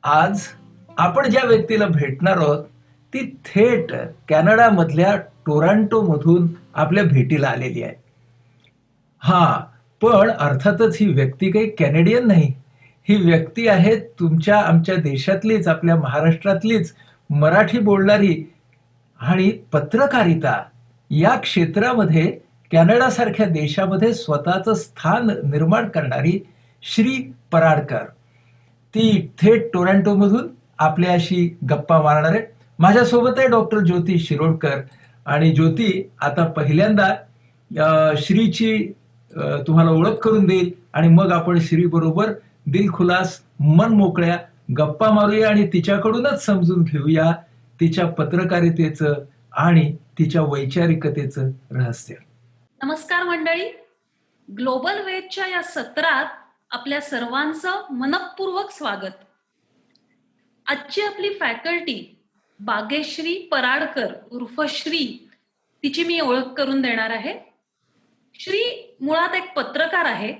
आज आपण ज्या व्यक्तीला भेटणार आहोत ती थेट कॅनडामधल्या टोरंटो मधून आपल्या भेटीला आलेली आहे. हा, पण अर्थातच ही व्यक्ती काही कॅनेडियन नाही. ही व्यक्ती आहे तुमच्या आमच्या देशातलीच, आपल्या महाराष्ट्रातलीच मराठी बोलणारी आणि पत्रकारिता या क्षेत्रामध्ये कॅनडासारख्या देशामध्ये स्वतःचं स्थान निर्माण करणारी श्री पराडकर. ती थेट टोरंटोमधून आपल्याशी गप्पा मारणार आहे. माझ्यासोबत आहे डॉक्टर ज्योती शिरोडकर. आणि ज्योती आता पहिल्यांदा श्रीची तुम्हाला ओळख करून देईल आणि मग आपण श्री बरोबर दिलखुलास मन मोकळ्या गप्पा मारूया आणि तिच्याकडूनच समजून घेऊया तिच्या पत्रकारितेचं आणि तिच्या वैचारिकतेचं रहस्य. नमस्कार मंडळी, ग्लोबल वेदच्या या सत्रात आपल्या सर्वांचं मनपूर्वक स्वागत. आजची आपली फॅकल्टी बागेश्री पराडकर उर्फ श्री, तिची मी ओळख करून देणार आहे. श्री मुळात एक पत्रकार आहे.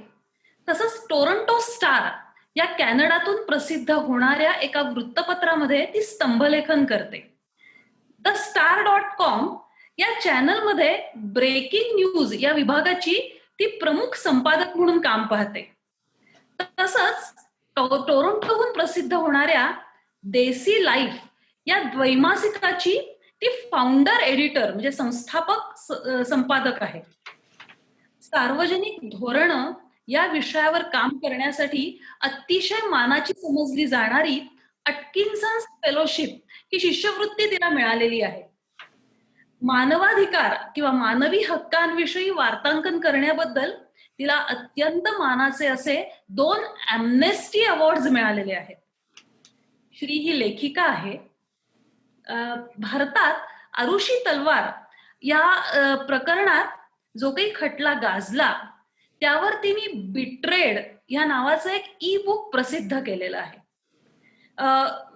तसंच टोरंटो स्टार या कॅनडातून प्रसिद्ध होणाऱ्या एका वृत्तपत्रामध्ये ती स्तंभलेखन करते. thestar.com या चॅनलमध्ये ब्रेकिंग न्यूज या विभागाची ती प्रमुख संपादक म्हणून काम पाहते. तसंच टोरंटोहून प्रसिद्ध होणाऱ्या देसी लाईफ या द्वैमासिकाची ती फाउंडर एडिटर म्हणजे संस्थापक संपादक आहे. सार्वजनिक धोरणं या विषयावर काम करण्यासाठी अतिशय मानाची समजली जाणारी अटकिन्सन फेलोशिप ही शिष्यवृत्ती तिला मिळालेली आहे. मानवाधिकार किंवा मानवी हक्कांविषयी वार्तांकन करण्याबद्दल तिला अत्यंत मानाचे असे 2 ॲम्नेस्टी अवॉर्ड्स मिळालेले आहेत. श्री ही लेखिका आहे. भारतात आरुषी तलवार या प्रकरणात जो काही खटला गाजला त्यावर तिने बिट्रेड या नावाचं एक ई बुक प्रसिद्ध केलेलं आहे.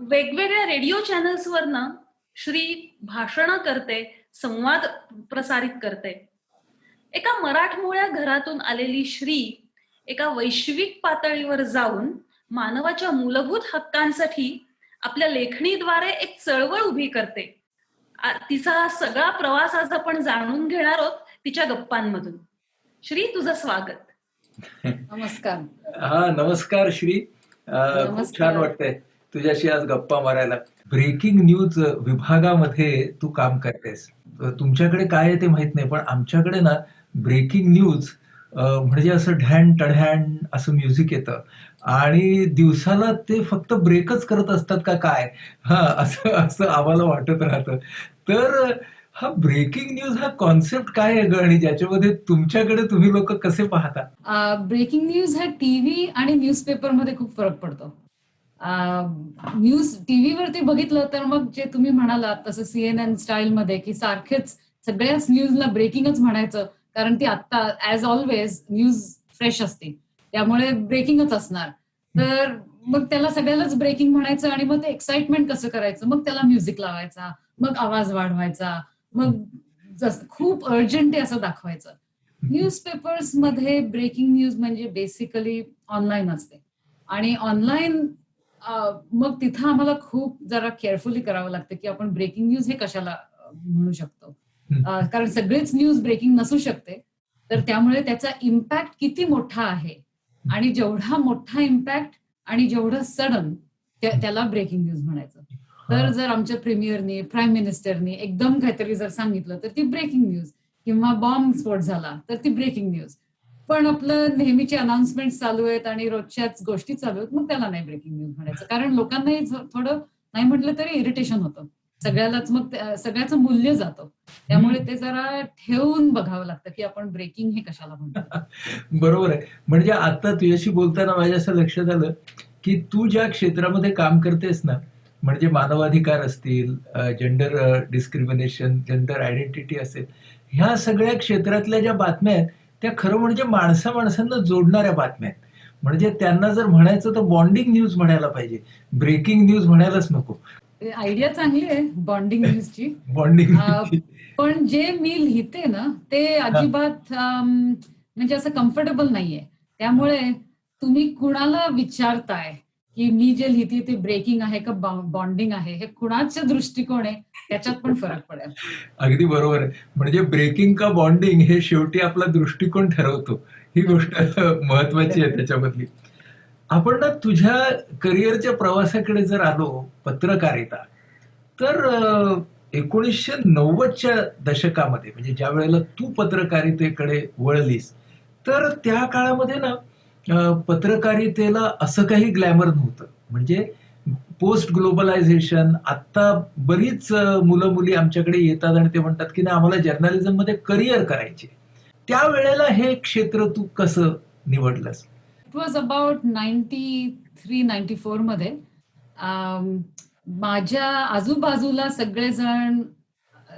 वेगवेगळ्या रेडिओ चॅनल्सवरनं श्री भाषणं करते, संवाद प्रसारित करते. एका मराठमोळ्या घरातून आलेली श्री एका वैश्विक पातळीवर जाऊन मानवाच्या मूलभूत हक्कांसाठी आपल्या लेखणीद्वारे एक चळवळ उभी करते. तिचा हा सगळा प्रवास आज आपण जाणून घेणार आहोत तिच्या गप्पांमधून. श्री, तुझं स्वागत. नमस्कार. हा, नमस्कार श्री. खूप छान वाटतंय तुझ्याशी आज गप्पा मारायला. ब्रेकिंग न्यूज विभागामध्ये तू काम करतेस. तुमच्याकडे काय आहे ते माहित नाही, पण आमच्याकडे ना ब्रेकिंग न्यूज म्हणजे असं ढॅन टढॅन असं म्युझिक येतं आणि दिवसाला ते फक्त ब्रेकच करत असतात का काय, हा असं असं आम्हाला वाटत राहतं. तर हा ब्रेकिंग न्यूज हा कॉन्सेप्ट काय आहे ग, आणि ज्याच्यामध्ये तुमच्याकडे तुम्ही लोक कसे पाहता? ब्रेकिंग न्यूज हा टीव्ही आणि न्यूजपेपर मध्ये खूप फरक पडतो. न्यूज टीव्हीवरती बघितलं तर मग जे तुम्ही म्हणालात तसं CNN स्टाईल मध्ये की सारखेच सगळ्याच न्यूजला ब्रेकिंगच म्हणायचं, कारण ती आता ऍज ऑलवेज न्यूज फ्रेश असते, त्यामुळे ब्रेकिंगच असणार. तर मग त्याला सगळ्यालाच ब्रेकिंग म्हणायचं आणि मग ते एक्साइटमेंट कसं करायचं, मग त्याला म्युझिक लावायचा, मग आवाज वाढवायचा, मग खूप अर्जंट आहे असं दाखवायचं. न्यूजपेपर्स मध्ये ब्रेकिंग न्यूज म्हणजे बेसिकली ऑनलाईन असते आणि ऑनलाईन मग तिथं आम्हाला खूप जरा केअरफुली करावं लागतं की आपण ब्रेकिंग न्यूज हे कशाला म्हणू शकतो, कारण सगळेच न्यूज ब्रेकिंग नसू शकते. तर त्यामुळे त्याचा इम्पॅक्ट किती मोठा आहे आणि जेवढा मोठा इम्पॅक्ट आणि जेवढं सडन त्याला ब्रेकिंग न्यूज म्हणायचं. तर जर आमच्या प्रीमियरनी, प्राईम मिनिस्टरनी एकदम काहीतरी जर सांगितलं तर ती ब्रेकिंग न्यूज, किंवा बॉम्ब स्फोट झाला तर ती ब्रेकिंग न्यूज. पण आपलं नेहमीचे अनाउन्समेंट चालू आहेत आणि रोजच्याच गोष्टी चालू आहेत, मग त्याला नाही ब्रेकिंग न्यूज म्हणायचं, कारण लोकांनाही थोडं नाही म्हटलं तरी इरिटेशन होतं सगळ्यालाच, मग सगळ्याचं मूल्य जातं. त्यामुळे ते जरा ठेवून बघावं लागतं की आपण ब्रेकिंग हे कशाला म्हणतो. बरोबर आहे. म्हणजे आता तुझ्याशी बोलताना माझ्या असं लक्षात आलं की तू ज्या क्षेत्रामध्ये काम करतेस ना, म्हणजे मानवाधिकार असतील, जेंडर डिस्क्रिमिनेशन, जेंडर आयडेंटिटी असेल, ह्या सगळ्या क्षेत्रातल्या ज्या बातम्या आहेत त्या खरं म्हणजे माणसांना जोडणाऱ्या बातम्या आहेत. म्हणजे त्यांना जर म्हणायचं तर बॉन्डिंग न्यूज म्हणायला पाहिजे, ब्रेकिंग न्यूज म्हणायलाच नको. आयडिया चांगली आहे बॉन्डिंग न्यूजची. बॉन्डिंग अ, पण जे मी लिहिते ना ते हां, अजिबात म्हणजे असं कम्फर्टेबल नाहीये. त्यामुळे तुम्ही कुणाला विचारताय, की मी जे लिहिते ते ब्रेकिंग आहे का बॉन्डिंग आहे, हे कुणाचं दृष्टिकोन आहे त्याच्यात पण फरक पडेल. अगदी बरोबर आहे. म्हणजे ब्रेकिंग का बॉन्डिंग हे शेवटी आपला दृष्टिकोन ठरवतो. ही गोष्ट महत्वाची आहे त्याच्यामधली. आपण ना तुझ्या करिअरच्या प्रवासाकडे जर आलो, पत्रकारिता, तर 1990च्या दशकामध्ये म्हणजे ज्यावेळेला तू पत्रकारितेकडे वळलीस, तर त्या काळामध्ये ना पत्रकारितेला असं काही ग्लॅमर नव्हतं. म्हणजे पोस्ट ग्लोबलायझेशन आत्ता बरीच मुलं-मुली आमच्याकडे येतात आणि ते म्हणतात, की नाही आम्हाला जर्नलिझममध्ये करिअर करायचे. त्यावेळेला हे क्षेत्र तू कसं निवडलंस? इट वॉज अबाउट 93-94 मध्ये. अम, माझ्या आजूबाजूला सगळेजण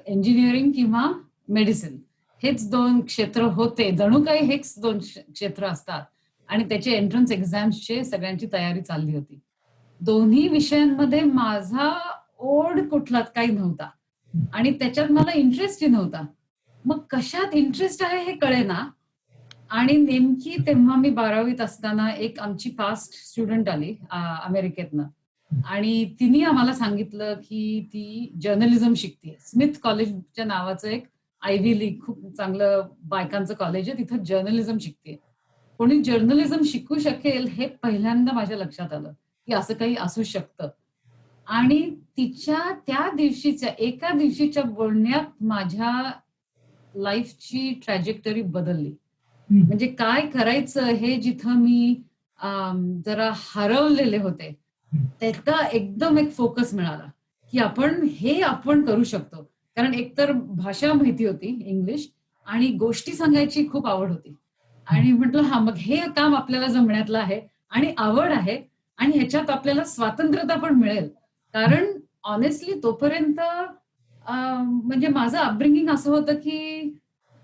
इंजिनिअरिंग किंवा मेडिसिन हेच दोन क्षेत्र होते. जणू काही हेच दोन क्षेत्र असतात आणि त्याचे एंट्रन्स एक्झाम्सचे सगळ्यांची तयारी चालली होती. दोन्ही विषयांमध्ये माझा ओढ कुठलाच काही नव्हता आणि त्याच्यात मला इंटरेस्टही नव्हता. मग कशात इंटरेस्ट आहे हे कळेना आणि नेमकी तेव्हा मी 12वीत असताना एक आमची पास्ट स्टुडंट आली अमेरिकेतनं आणि तिने आम्हाला सांगितलं की ती जर्नलिझम शिकते. स्मिथ कॉलेजच्या नावाचं एक आयव्ही लीग खूप चांगलं बायकांचं कॉलेज आहे. तिथं जर्नलिझम शिकते. कोणी जर्नलिझम शिकू शकेल हे पहिल्यांदा माझ्या लक्षात आलं, की असं काही असू शकतं. आणि तिच्या त्या दिवशीच्या एका दिवशीच्या बोलण्यात माझ्या लाईफची ट्रॅजेक्टरी बदलली. हं, म्हणजे काय करायचं हे जिथं मी जरा हरवलेले होते, हं, त्याचा एकदम एक फोकस मिळाला, की आपण करू शकतो. कारण एकतर भाषा माहिती होती इंग्लिश आणि गोष्टी सांगायची खूप आवड होती. हं, आणि म्हटलं हां, मग हे काम आपल्याला जमण्यातलं आहे आणि आवड आहे आणि ह्याच्यात आपल्याला स्वातंत्र्यता पण मिळेल. कारण हॉनेस्टली तोपर्यंत म्हणजे माझं अपब्रिंगिंग असं होतं, की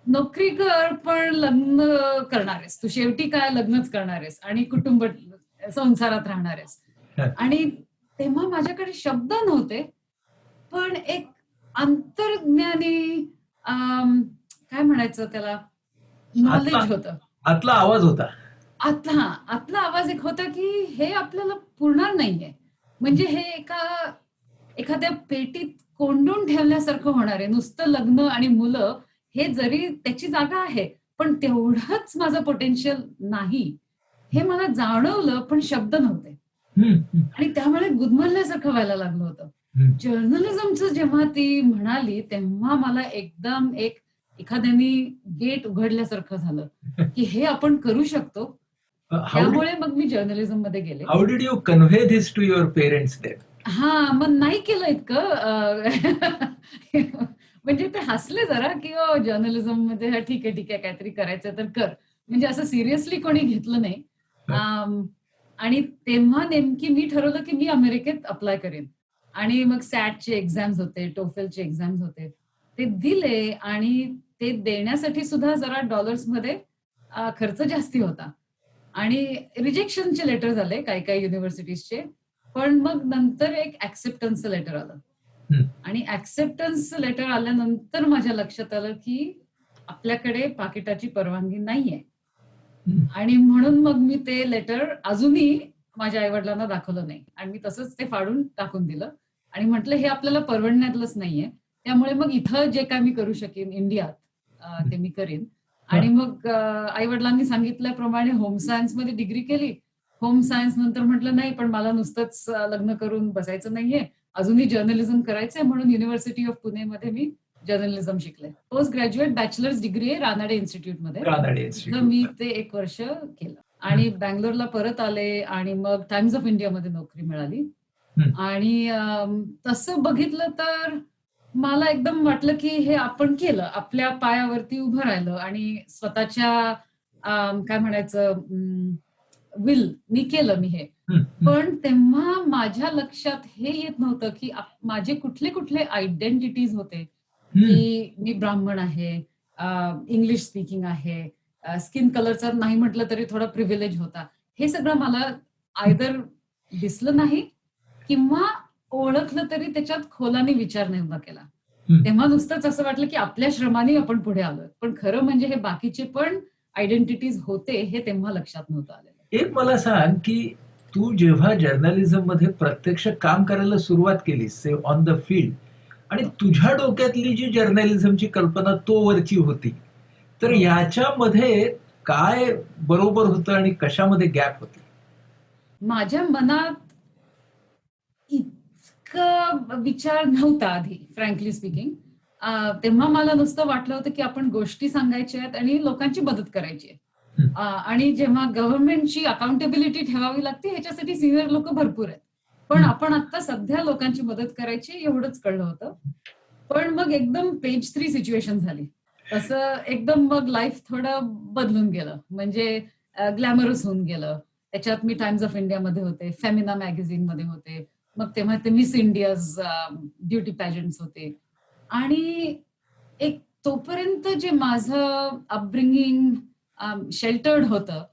नोकरी कर, पण लग्न करणार आहेस. तू शेवटी काय लग्नच करणार आहेस आणि संसारात राहणार आहेस. हं. आणि तेव्हा माझ्याकडे शब्द नव्हते, पण एक अंतर्ज्ञानी काय म्हणायचं त्याला आतला नॉलेज होतं. आतला आवाज होता. आतला आवाज एक होता, की हे आपल्याला पुरणार नाहीये. म्हणजे हे एखाद्या पेटीत कोंडून ठेवल्यासारखं होणार आहे. नुसतं लग्न आणि मुलं हे जरी त्याची जागा आहे, पण तेवढंच माझं पोटेन्शियल नाही. हे मला जाणवलं, पण शब्द नव्हते. हं, हं, आणि त्यामुळे गुदमरल्यासारखं व्हायला लागलं होतं. हं. जर्नलिझमचं जेव्हा ती म्हणाली, तेव्हा मला एकदम एखाद्याने गेट उघडल्यासारखं झालं, की हे आपण करू शकतो. हाऊ त्यामुळे मग मी जर्नलिझममध्ये गेले. How did you convey this to your parents then? हां, मग नाही केलं इतकं म्हणजे ते हसले जरा, की जर्नलिझममध्ये हां, ठीक आहे, ठीक आहे. काहीतरी करायचं तर कर. म्हणजे असं सिरियसली कोणी घेतलं नाही. अं, आणि तेव्हा नेमकी मी ठरवलं, की मी अमेरिकेत अप्लाय करेन. आणि मग सॅटचे एक्झाम्स होते, टोफेलचे एक्झाम्स होते. ते दिले आणि ते देण्यासाठी सुद्धा जरा डॉलर्समध्ये खर्च जास्ती होता. आणि रिजेक्शनचे लेटर झाले काही-काही युनिव्हर्सिटीजचे. पण मग नंतर एक एक्सेप्टन्सचं लेटर आलं. हं, आणि एक्सेप्टन्सचं लेटर आल्यानंतर माझ्या लक्षात आलं, की आपल्याकडे पाकिटाची परवानगी नाहीये. हं, आणि म्हणून मग मी ते लेटर अजूनही माझ्या आई-वडिलांना दाखवलं नाही. आणि मी तसंच ते फाडून टाकून दिलं आणि म्हटलं हे आपल्याला परवडण्यातलंच नाहीये. त्यामुळे मग इथं जे काही मी करू शकेन इंडियात हं. ते मी करीन. आणि हां, मग आई-वडिलांनी सांगितल्याप्रमाणे होम सायन्समध्ये डिग्री केली. होम सायन्स नंतर म्हटलं नाही पण मला नुसतंच लग्न करून बसायचं नाहीये. अजूनही जर्नलिझम करायचंय म्हणून युनिव्हर्सिटी ऑफ पुणेमध्ये मी जर्नलिझम शिकले. पोस्ट ग्रॅज्युएट बॅचलर्स डिग्री आहे रानडे इन्स्टिट्यूटमध्ये. रानडे तिथं मी इन्स्टिट्यूटला. ते 1 वर्ष केलं हं, आणि बंगलोरला परत आले आणि मग टाइम्स ऑफ इंडियामध्ये नोकरी मिळाली. हं, आणि तसं बघितलं तर मला एकदम वाटलं, की हे आपण केलं. आपल्या पायावरती उभं राहिलं आणि स्वतःच्या काय म्हणायचं मी केलं हे. हं, हं, पण तेव्हा माझ्या लक्षात हे येत नव्हतं, की माझे कुठले-कुठले आयडेंटिटीज होते, हं, की मी ब्राह्मण आहे, इंग्लिश स्पीकिंग आहे, स्किन कलरचा नाही म्हटलं तरी थोडा प्रिव्हिलेज होता. हे सगळं मला आयदर दिसलं नाही किंवा ओळखलं तरी त्याच्यात खोलाने विचार नाही उभा केला. तेव्हा नुसतंच असं वाटलं की आपल्या श्रमाने आपण पुढे आलोय. पण खरं म्हणजे हे बाकीचे पण आयडेंटिटीज होते हे तेव्हा लक्षात नव्हतं आलेलं. एक मला सांग, की तू जेव्हा जर्नलिझममध्ये प्रत्यक्ष काम करायला सुरुवात केलीस, से ऑन द फील्ड आणि हो, तुझ्या डोक्यातली जी जर्नलिझमची कल्पना तोवरची होती, तर हो. याच्यामध्ये काय बरोबर होतं आणि कशामध्ये गॅप होती? माझ्या मनात इतका विचार नव्हता आधी फ्रँकली स्पीकिंग. तेव्हा मला नुसतं वाटलं होतं की आपण गोष्टी सांगायच्या आहेत आणि लोकांची मदत करायची आहे. हं, आणि जेव्हा गव्हर्नमेंटची अकाउंटेबिलिटी ठेवावी लागते ह्याच्यासाठी सिनियर लोक भरपूर आहेत. पण हं, आपण आता सध्या लोकांची मदत करायची एवढंच कळलं होतं. पण मग एकदम पेज 3 सिच्युएशन झाली. तसं एकदम मग लाईफ थोडं बदलून गेलं. म्हणजे ग्लॅमरस होऊन गेलं. त्याच्यात मी टाइम्स ऑफ इंडियामध्ये होते, फेमिना मॅगझिनमध्ये होते. मग तेव्हा ते मिस इंडियाज ब्युटी पॅजंट्स होते. आणि एक तोपर्यंत जे माझं अपब्रिंगिंग शेल्टर्ड होतं,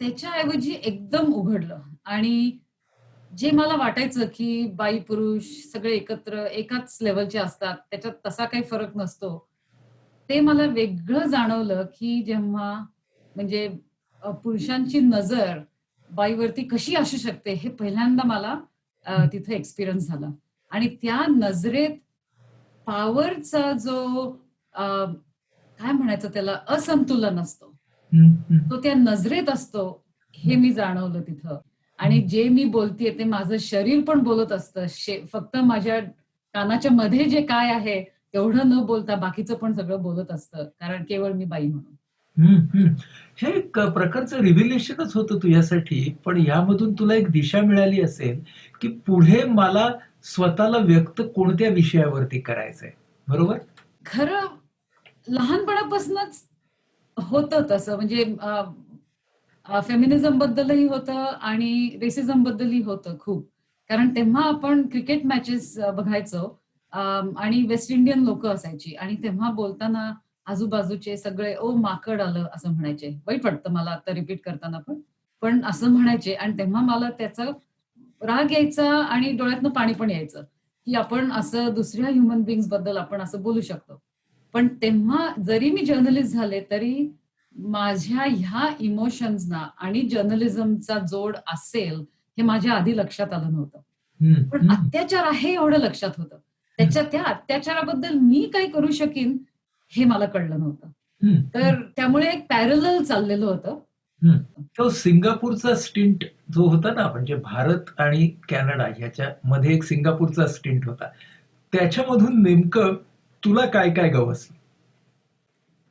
त्याच्याऐवजी एकदम उघडलं आणि जे मला वाटायचं, की बाई-पुरुष सगळे एकत्र एकाच लेव्हलचे असतात, त्याच्यात तसा काही फरक नसतो. ते मला वेगळं जाणवलं, की जेव्हा म्हणजे पुरुषांची नजर बाईवरती कशी असू शकते, हे पहिल्यांदा मला हं, तिथे एक्सपिरियन्स झाला आणि त्या नजरेत पॉवरचा जो अ, काय म्हणायचं त्याला असंतुलन असतो. हं, हं, तो त्या नजरेत असतो, हे मी जाणवलं तिथं. आणि हं. जे मी बोलतेय ते माझं शरीर पण बोलत असतं. फक्त माझ्या कानाच्या मध्ये जे काय आहे, तेवढं न बोलता बाकीचं पण सगळं बोलत असतं. कारण केवळ मी बाई म्हणून. हं, हं. हे एक प्रकारचं रिव्हिलेशनच होतं तुझ्यासाठी. पण यामधून तुला एक दिशा मिळाली असेल, की पुढे मला स्वतःला व्यक्त कोणत्या विषयावरती करायचंय. बरोबर? खरं लहानपणापासूनच होतं तसं म्हणजे फेमिनिझम बद्दलही होतं आणि रेसिझम बद्दलही होतं खूप. कारण तेव्हा आपण क्रिकेट मॅचेस बघायचो आणि वेस्ट इंडियन लोकं असायची आणि तेव्हा बोलताना आजूबाजूचे सगळे "ओ माकड आलं" असं म्हणायचे. वाईट वाटतं मला आता रिपीट करताना पण. पण असं म्हणायचे आणि तेव्हा मला त्याचा राग यायचा आणि डोळ्यातनं पाणी पण यायचं, की आपण असं दुसऱ्या ह्युमन बीइंग्स बद्दल आपण असं बोलू शकतो. पण तेव्हा जरी मी जर्नलिस्ट झाले, तरी माझ्या ह्या इमोशन्सना आणि जर्नलिझमचा जोड असेल, हे माझ्या आधी लक्षात आलं नव्हतं. हं, पण हं, अत्याचार आहे एवढं लक्षात होतं. हं, त्या अत्याचाराबद्दल मी काय करू शकीन, हे मला कळलं नव्हतं. हं, हं, तर त्यामुळे एक पॅरलल चाललेलं होतं. हं. तो सिंगापूरचा स्टिंट जो होता ना, म्हणजे भारत आणि कॅनडा ह्याच्यामध्ये एक सिंगापूरचा स्टिंट होता. त्याच्यामधून नेमकं तुला काय-काय गवसलं?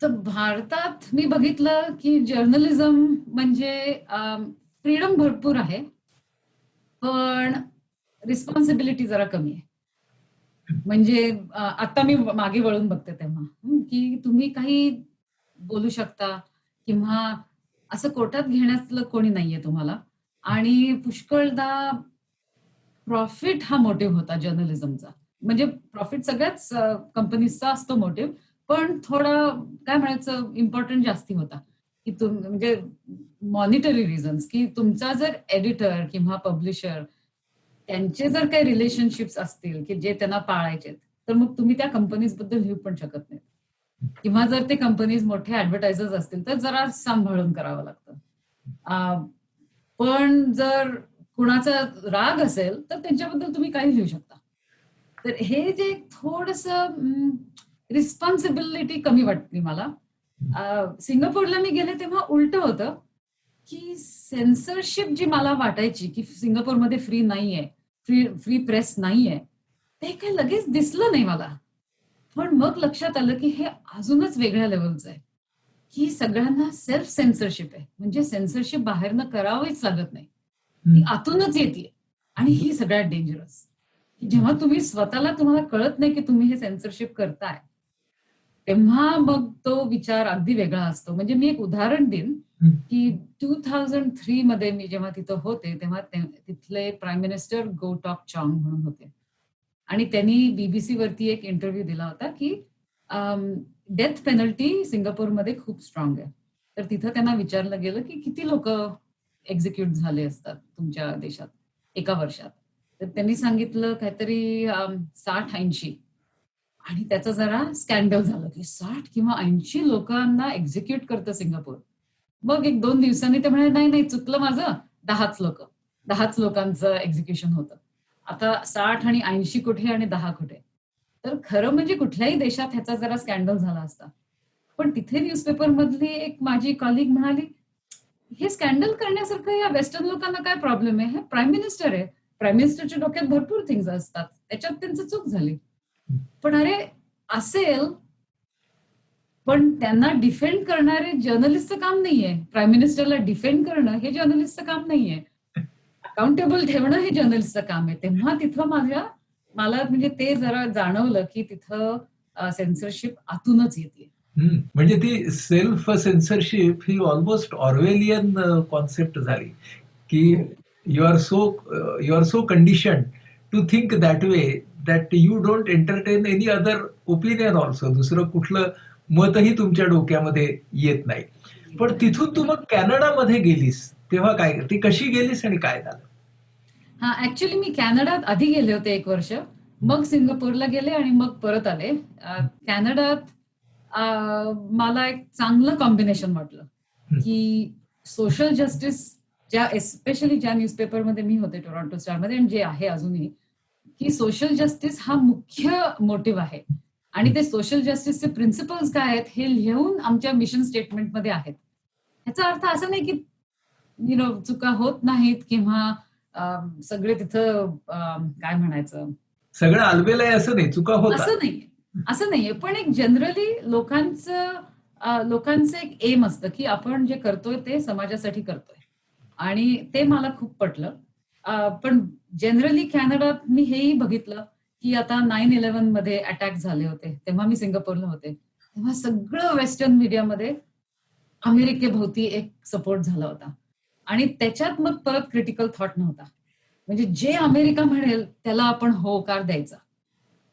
तर भारतात मी बघितलं, की जर्नलिझम म्हणजे फ्रीडम भरपूर आहे, पण रिस्पॉन्सिबिलिटी जरा कमी आहे. म्हणजे आता मी मागे वळून बघते तेव्हा, की तुम्ही काही बोलू शकता किंवा असं कोर्टात घेण्यातलं कोणी नाहीये तुम्हाला आणि पुष्कळदा प्रॉफिट हा मोटिव्ह होता जर्नलिझमचा. म्हणजे प्रॉफिट सगळ्याच कंपनीजचा असतो मोटिव्ह, पण थोडा काय म्हणायचं इम्पोर्टंट जास्ती होता, की म्हणजे मॉनिटरी रिझन्स, की तुमचा जर एडिटर किंवा पब्लिशर त्यांचे जर काही रिलेशनशिप्स असतील, की जे त्यांना पाळायचेत, तर मग तुम्ही त्या कंपनीजबद्दल लिहू पण शकत नाहीत. किंवा जर ते कंपनीज मोठे ॲडव्हर्टायझर्स असतील, तर जरा सांभाळून करावं लागतं. अ, पण जर कुणाचा राग असेल, तर त्यांच्याबद्दल तुम्ही काही लिहू शकता. तर हे जे थोडंसं रिस्पॉन्सिबिलिटी कमी वाटली मला. सिंगापूरला मी गेले तेव्हा उलटं होतं, की सेन्सरशिप जी मला वाटायची, की सिंगापूरमध्ये फ्री नाहीये, फ्री फ्री प्रेस नाहीये, ते काही लगेच दिसलं नाही मला. पण मग लक्षात आलं, की हे अजूनच वेगळ्या लेव्हलचं आहे, की सगळ्यांना सेल्फ सेन्सरशिप आहे. म्हणजे सेन्सरशिप बाहेरनं करावीच लागत नाही. ती हं, आतूनच येतीये आणि ही सगळ्यात डेंजरस. जेव्हा तुम्ही स्वतःला तुम्हाला कळत नाही, की तुम्ही हे सेन्सरशिप करताय, तेव्हा मग तो विचार अगदी वेगळा असतो. म्हणजे मी एक उदाहरण देईन, हं. की 2003 मध्ये मी जेव्हा तिथं होते, तेव्हा तिथले प्राईम मिनिस्टर गो टॉक चॉंग म्हणून होते. आणि त्यांनी BBC वरती एक इंटरव्ह्यू दिला होता, की डेथ पेनल्टी सिंगापूरमध्ये खूप स्ट्राँग आहे. तर तिथं त्यांना विचारलं गेलं की किती लोक एक्झिक्यूट झाले असतात तुमच्या देशात एका वर्षात. तर त्यांनी सांगितलं काहीतरी 60-80. आणि त्याचं जरा स्कॅन्डल झालं की 60 किंवा 80 लोकांना एक्झिक्यूट करतं सिंगापूर. मग 1-2 दिवसांनी ते म्हणाले, "नाही, नाही, चुकलं माझं. 10च लोकांचं एक्झिक्युशन होतं. आता 60 आणि 80 कुठे आणि 10 कुठे?" तर खरं म्हणजे कुठल्याही देशात ह्याचा जरा स्कॅन्डल झाला असता. पण तिथे न्यूजपेपरमधली एक माझी कलीग म्हणाली, "हे स्कॅन्डल करण्यासारखं या वेस्टर्न लोकांना काय प्रॉब्लेम आहे? हे प्राईम मिनिस्टर आहे. प्राईम मिनिस्टरच्या डोक्यात भरपूर थिंग्स असतात. त्याच्यात त्यांचं चूक झाली." पण अरे असेल, पण त्यांना डिफेंड करणारे जर्नलिस्टचं काम नाहीये. प्राईम मिनिस्टरला डिफेंड करणं हे जर्नलिस्टचं काम नाहीये. अकाउंटेबल ठेवणं हे जर्नलिस्टचं काम आहे. तेव्हा तिथं मला म्हणजे ते जरा जाणवलं की तिथं सेन्सरशिप आतूनच येते. म्हणजे ती सेल्फ सेन्सरशिप ही ऑलमोस्ट ऑर्वेलियन कॉन्सेप्ट झाली, की हो. You are so condition to think that way that you don't entertain any other opinion also. दुसरं कुठलं मतही तुमच्या डोक्यामध्ये येत नाही. पण तिथून तू मग कॅनडामध्ये गेलीस, तेव्हा काय, ती कशी गेलीस आणि काय झालं? हा, ऍक्च्युअली मी कॅनडात आधी गेले होते 1 वर्ष. मग सिंगापूरला गेले आणि मग परत आले. कॅनडात मला एक चांगलं कॉम्बिनेशन वाटलं, की सोशल जस्टिस एस्पेशली ज्या न्यूजपेपरमध्ये मी होते टोरंटो स्टारमध्ये आणि जे आहे अजूनही, की सोशल जस्टिस हा मुख्य मोटिव्ह आहे. आणि ते सोशल जस्टिसचे प्रिन्सिपल्स काय आहेत हे लिहून आमच्या मिशन स्टेटमेंटमध्ये आहेत. ह्याचा अर्थ असा नाही की चुका होत नाहीत किंवा सगळे तिथं काय म्हणायचं, सगळं आलबेल आहे असं नाही, चुका होतात. असं नाहीये. पण एक जनरली लोकांचं एक एम असतं, की आपण जे करतोय ते समाजासाठी करतोय. आणि ते मला खूप पटलं. पण जनरली कॅनडात मी हेही बघितलं, की आता 9/11 मध्ये अटॅक झाले होते. तेव्हा मी सिंगापूरला होते. तेव्हा सगळं वेस्टर्न मीडियामध्ये अमेरिकेभोवती एक सपोर्ट झाला होता. आणि त्याच्यात मग परत क्रिटिकल थॉट नव्हता. म्हणजे जे अमेरिका म्हणेल त्याला आपण होकार द्यायचा.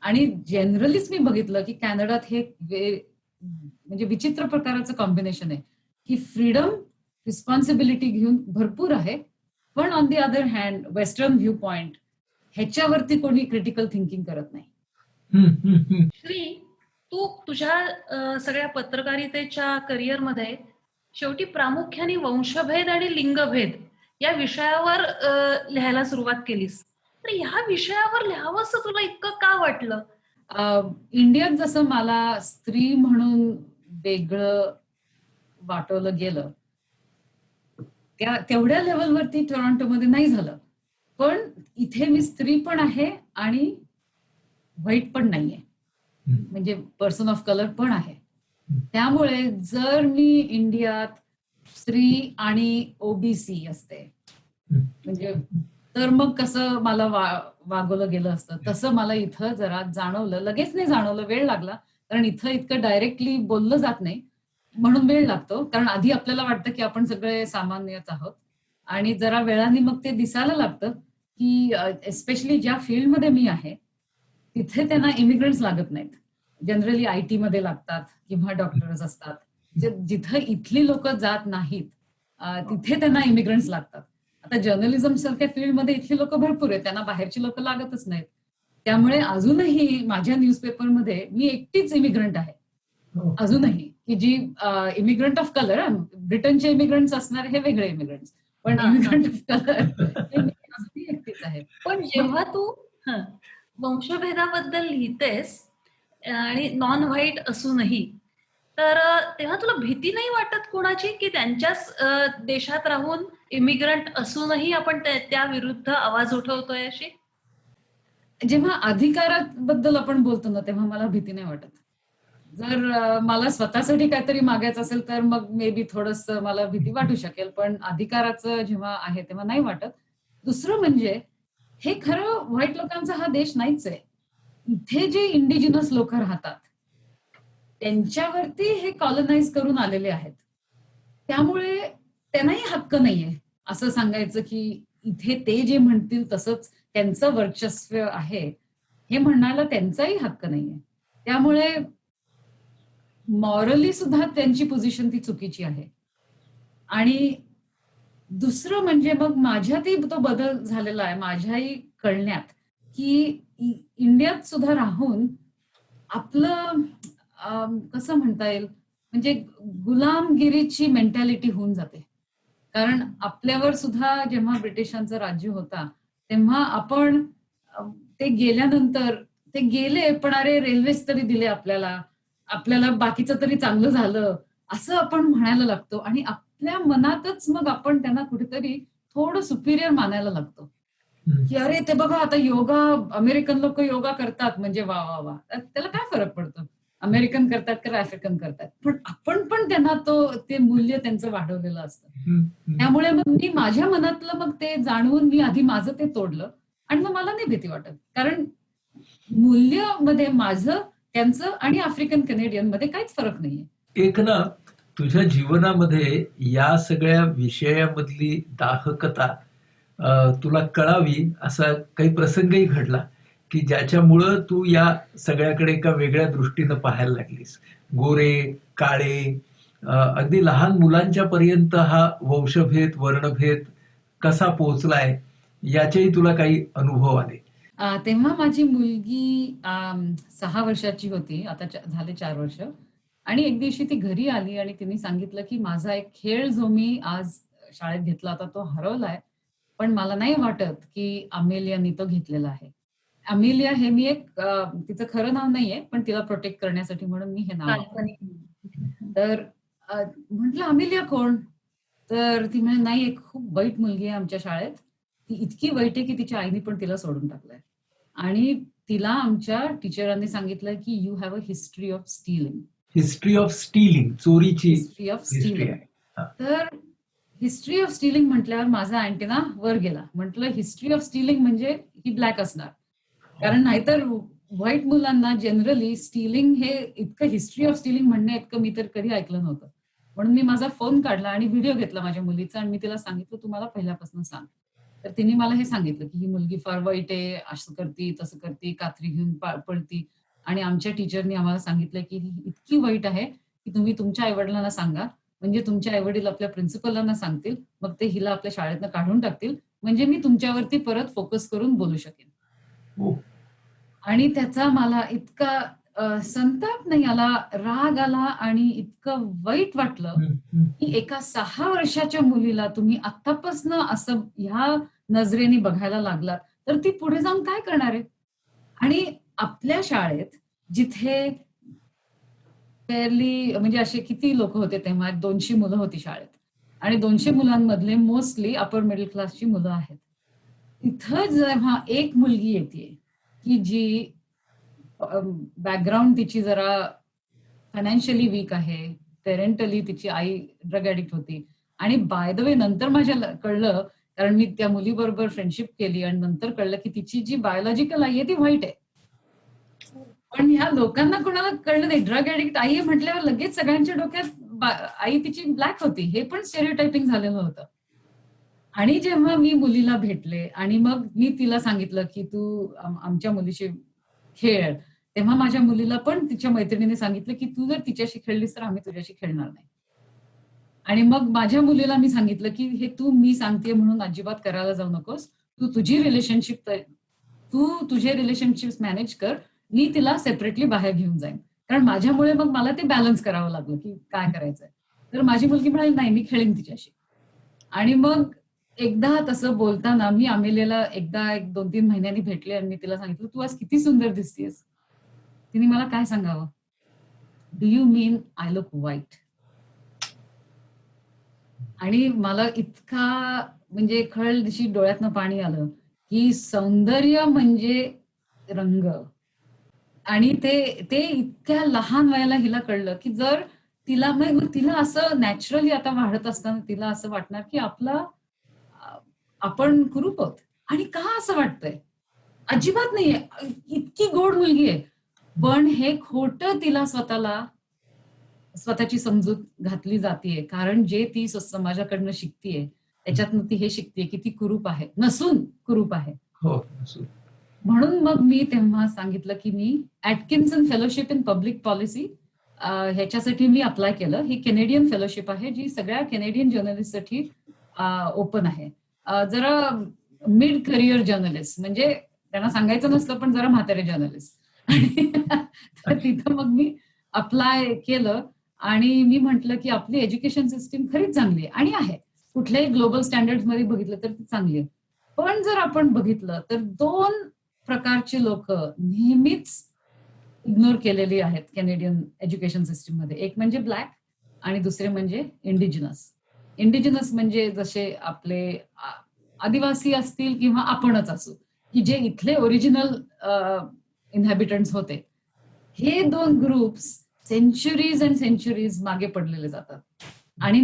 आणि जनरलीच मी बघितलं, की कॅनडात हे म्हणजे विचित्र प्रकाराचं कॉम्बिनेशन आहे, की फ्रीडम, रिस्पॉन्सिबिलिटी घेऊन भरपूर आहे. पण on the other hand western view point ह्याच्यावरती कोणी क्रिटिकल थिंकिंग करत नाही. श्री, तू तुझ्या सगळ्या पत्रकारितेच्या करिअरमध्ये शेवटी प्रामुख्याने वंशभेद आणि लिंगभेद या विषयावर लिहायला सुरुवात केलीस. तर ह्या विषयावर लिहावंसं तुला इतकं का वाटलं? इंडियात जसं मला स्त्री म्हणून वेगळं वाटवलं गेलं, तेवढ्या लेवलवरती टोरंटोमध्ये नाही झालं. पण इथे मी स्त्री पण आहे आणि व्हाईट पण नाहीये, म्हणजे पर्सन ऑफ कलर पण आहे. त्यामुळे जर मी इंडियात स्त्री आणि ओबीसी असते, म्हणजे तर मग कसं मला वागवलं गेलं असतं, तसं मला इथं जरा जाणवलं. लगेच नाही जाणवलं, वेळ लागला. कारण इथं इतकं डायरेक्टली बोललं जात नाही, म्हणून वेळ लागतो. कारण आधी आपल्याला वाटतं की आपण सगळे सामान्यच आहोत आणि जरा वेळाने मग ते दिसायला लागतं, की एस्पेशली ज्या फील्डमध्ये मी आहे, तिथे त्यांना इमिग्रंट्स लागत नाहीत. जनरली आयटी मध्ये लागतात किंवा डॉक्टर्स असतात. जिथं इथली लोक जात नाहीत, तिथे त्यांना इमिग्रंट्स लागतात. आता जर्नलिझम सारख्या फील्डमध्ये इथली लोक भरपूर आहेत, त्यांना बाहेरची लोक लागतच नाहीत. त्यामुळे अजूनही माझ्या न्यूजपेपरमध्ये मी एकटीच इमिग्रंट आहे अजूनही, की जी इमिग्रंट ऑफ कलर. ब्रिटनचे इमिग्रंट्स असणारे हे वेगळे इमिग्रंट्स, पण इमिग्रंट ऑफ कलर हे मी अजूनही एकटीच आहे. पण जेव्हा तू वंशभेदाबद्दल लिहितेस आणि नॉन व्हाईट असूनही, तर तेव्हा तुला भीती नाही वाटत कोणाची, की त्यांच्याच देशात राहून इमिग्रंट असूनही आपण त्या विरुद्ध आवाज उठवतोय अशी? जेव्हा अधिकाराबद्दल आपण बोलतो ना, तेव्हा मला भीती नाही वाटत. जर मला स्वतःसाठी काहीतरी मागायचं असेल तर मग मे बी थोडंसं मला भीती वाटू शकेल. पण अधिकाराचं जेव्हा आहे तेव्हा नाही वाटत. दुसरं म्हणजे हे खरं व्हाईट लोकांचा हा देश नाहीच आहे. इथे जे इंडिजिनस लोक राहतात त्यांच्यावरती हे कॉलनाइज करून आलेले आहेत. त्यामुळे त्यांनाही हक्क नाहीये असं सांगायचं की इथे ते जे म्हणतील तसंच त्यांचं वर्चस्व आहे, हे म्हणायला त्यांचाही हक्क नाहीये. त्यामुळे मॉरली सुद्धा त्यांची पोझिशन ती चुकीची आहे. आणि दुसरं म्हणजे मग माझ्यातही तो बदल झालेला आहे, माझ्याही कळण्यात, की इंडियात सुद्धा राहून आपलं कसं म्हणता येईल, म्हणजे गुलामगिरीची मेंटॅलिटी होऊन जाते. कारण आपल्यावर सुद्धा जेव्हा ब्रिटिशांचं राज्य होता, तेव्हा आपण अ, ते गेल्यानंतर ते गेले, पण अरे रेल्वेज तरी दिले आपल्याला, आपल्याला बाकीचं तरी चांगलं झालं, असं आपण म्हणायला लागतो आणि आपल्या मनातच मग आपण त्यांना कुठेतरी थोडं सुपिरियर मानायला लागतो. हं. की अरे ते बघा आता योगा, अमेरिकन लोक योगा करतात म्हणजे वा वा वा, त्याला काय फरक पडतो, अमेरिकन करतात का आफ्रिकन करतात, पण आपण पण त्यांना ते मूल्य त्यांचं वाढवलेलं असतं. हं, हं. त्यामुळे मग मी माझ्या मनातलं मग ते जाणवून मी आधी माझं ते तोडलं आणि मग मला नाही भीती वाटत, कारण मूल्यमध्ये माझं, त्यांचं आणि आफ्रिकन कनेडियन मध्ये काहीच फरक नाहीये. एक ना तुझ्या जीवनामध्ये या सगळ्या विषयामधली दाहकता तुला कळावी असा काही प्रसंगही घडला की ज्याच्यामुळं तू या सगळ्याकडे एका वेगळ्या दृष्टीनं पाहायला लागलीस. गोरे, काळे, अगदी लहान मुलांच्या पर्यंत हा वंशभेद, वर्णभेद कसा पोहोचलाय याचेही तुला काही अनुभव आले. तेव्हा माझी मुलगी 6 वर्षाची होती. आता झाले 4 वर्ष. आणि एक दिवशी ती घरी आली आणि तिने सांगितलं, की माझा एक खेळ जो मी आज शाळेत घेतला होता तो हरवलाय. पण मला नाही वाटत, की अमेलियानी तो घेतलेला आहे. अमेलिया हे मी तिचं खरं नाव नाहीये, पण तिला प्रोटेक्ट करण्यासाठी म्हणून मी हे नाव वापरलं. काल्पनिक. तर म्हटलं, "अमेलिया कोण?" तर ती म्हणे, "नाही, एक खूप वाईट मुलगी आहे आमच्या शाळेत. ती इतकी वाईट आहे, की तिच्या आईने पण तिला सोडून टाकलंय." आणि तिला आमच्या टीचरांनी सांगितलं, की "you have a history of stealing." History of stealing, चोरीची हिस्ट्री ऑफ हिस्ट्री स्टीलिंग. आहे. हा. तर हिस्ट्री ऑफ स्टीलिंग म्हटल्यावर माझा अँटेना वर गेला. म्हटलं हिस्ट्री ऑफ स्टीलिंग म्हणजे ही ब्लॅक असणार. कारण नाहीतर व्हाईट मुलांना जनरली स्टीलिंग हे इतकं हिस्ट्री ऑफ स्टीलिंग म्हणण्या इतकं मी तर कधी ऐकलं नव्हतं. म्हणून मी माझा फोन काढला आणि व्हिडिओ घेतला माझ्या मुलीचा आणि मी तिला सांगितलं, "तू मला पहिल्यापासून सांग." तर तिने मला हे सांगितलं, की "ही मुलगी फार वाईट आहे, असं करती, तसं करती, कात्री घेऊन पळती." आणि आमच्या टीचरनी आम्हाला सांगितलं, की "ही इतकी वाईट आहे, की तुम्ही तुमच्या आई-वडिलांना सांगा. म्हणजे तुमचे आई-वडील आपल्या प्रिन्सिपलांना सांगतील. मग ते हिला आपल्या शाळेतनं काढून टाकतील. म्हणजे मी तुमच्यावरती परत फोकस करून बोलू शकेन." हो. आणि त्याचा मला इतका संताप नाही आला, राग आला आणि इतकं वाईट वाटलं, हं, हं. की एका 6 वर्षाच्या मुलीला तुम्ही आत्तापासनं असं ह्या नजरेने बघायला लागलात, तर ती पुढे जाऊन काय करणार आहे? आणि आपल्या शाळेत जिथे फेअरली म्हणजे असे किती लोकं होते तेव्हा 200 मुलं होती शाळेत आणि 200 मुलांमधले मोस्टली अपर मिडल क्लासची मुलं आहेत. तिथं जेव्हा एक मुलगी येतेय, की जी बॅकग्राऊंड तिची जरा फायनान्शियली वीक आहे. पेरेंटली तिची आई ड्रग ॲडिक्ट होती आणि बाय द वे नंतर माझ्या कळलं, कारण मी त्या मुलीबरोबर फ्रेंडशिप केली आणि नंतर कळलं, की तिची जी बायोलॉजिकल आई आहे ती व्हाईट आहे. पण ह्या लोकांना कोणाला कळलं नाही. ड्रग ॲडिक्ट आई आहे म्हटल्यावर लगेच सगळ्यांच्या डोक्यात आई तिची ब्लॅक होती. हे पण स्टेरिओटायपिंग झालेलं होतं. आणि जेव्हा मी मुलीला भेटले आणि मग मी तिला सांगितलं, की "तू आमच्या मुलीशी खेळ." तेव्हा माझ्या मुलीला पण तिच्या मैत्रिणीने सांगितलं, की "तू जर तिच्याशी खेळलीस तर आम्ही तुझ्याशी खेळणार नाही." आणि मग माझ्या मुलीला मी सांगितलं, की "हे तू मी सांगतेय म्हणून अजिबात करायला जाऊ नकोस. तू तुझे रिलेशनशिप्स मॅनेज कर. मी तिला सेपरेटली बाहेर घेऊन जाईन." कारण माझ्यामुळे मग मला ते बॅलन्स करावं लागलं, की काय करायचंय. तर माझी मुलगी म्हणाली, "नाही, मी खेळीन तिच्याशी." आणि मग एकदा तसं बोलताना मी अमेलियाला एकदा एक 2-3 महिन्यांनी भेटले आणि मी तिला सांगितलं, "तू आज किती सुंदर दिसतीयेस." तिने मला काय सांगावं? "Do you mean I look white?" आणि मला इतका म्हणजे खळदिशी डोळ्यातनं पाणी आलं, की सौंदर्य म्हणजे रंग. आणि ते ते इतक्या लहान वयाला हिला कळलं, की जर तिला मग तिला असं नॅचरली आता वाढत असताना तिला असं वाटणार, की अ, आपण कुरूप आहोत. आणि का असं वाटतंय? अजिबात नाहीये. इतकी गोड मुलगी आहे. पण हे खोटं तिला स्वतःची समजूत घातली जातीये. कारण जे ती समाजाकडनं शिकतीये, त्याच्यातनं ती हे शिकतीये, की ती कुरूप आहे. नसून कुरूप आहे. हो. असो. म्हणून मग मी तेव्हा सांगितलं, की मी ॲटकिन्सन फेलोशिप इन पब्लिक पॉलिसी ह्याच्यासाठी मी अप्लाय केलं. ही कॅनेडियन फेलोशिप आहे जी सगळ्या कॅनेडियन जर्नलिस्टसाठी ओपन आहे. जरा मिड करिअर जर्नलिस्ट, म्हणजे त्यांना सांगायचं नसतं पण जरा म्हातारे जर्नलिस्ट. तर तिथं मग मी अप्लाय केलं आणि मी म्हटलं की आपली एज्युकेशन सिस्टीम खरीच चांगली आहे आणि आहे. कुठल्याही ग्लोबल स्टँडर्ड्स मध्ये बघितलं तर ती चांगली आहे. पण जर आपण बघितलं तर 2 प्रकारची लोक नेहमीच इग्नोर केलेली आहेत कॅनेडियन एज्युकेशन सिस्टीम मध्ये. एक म्हणजे ब्लॅक आणि दुसरे म्हणजे इंडिजिनस. इंडिजिनस म्हणजे जसे आपले आदिवासी असतील किंवा आपणच असू, की जे इथले ओरिजिनल इन्हॅबिटंट्स होते. हे 2 ग्रुप्स सेंचुरीज अँड सेंचुरीज मागे पडलेले जातात आणि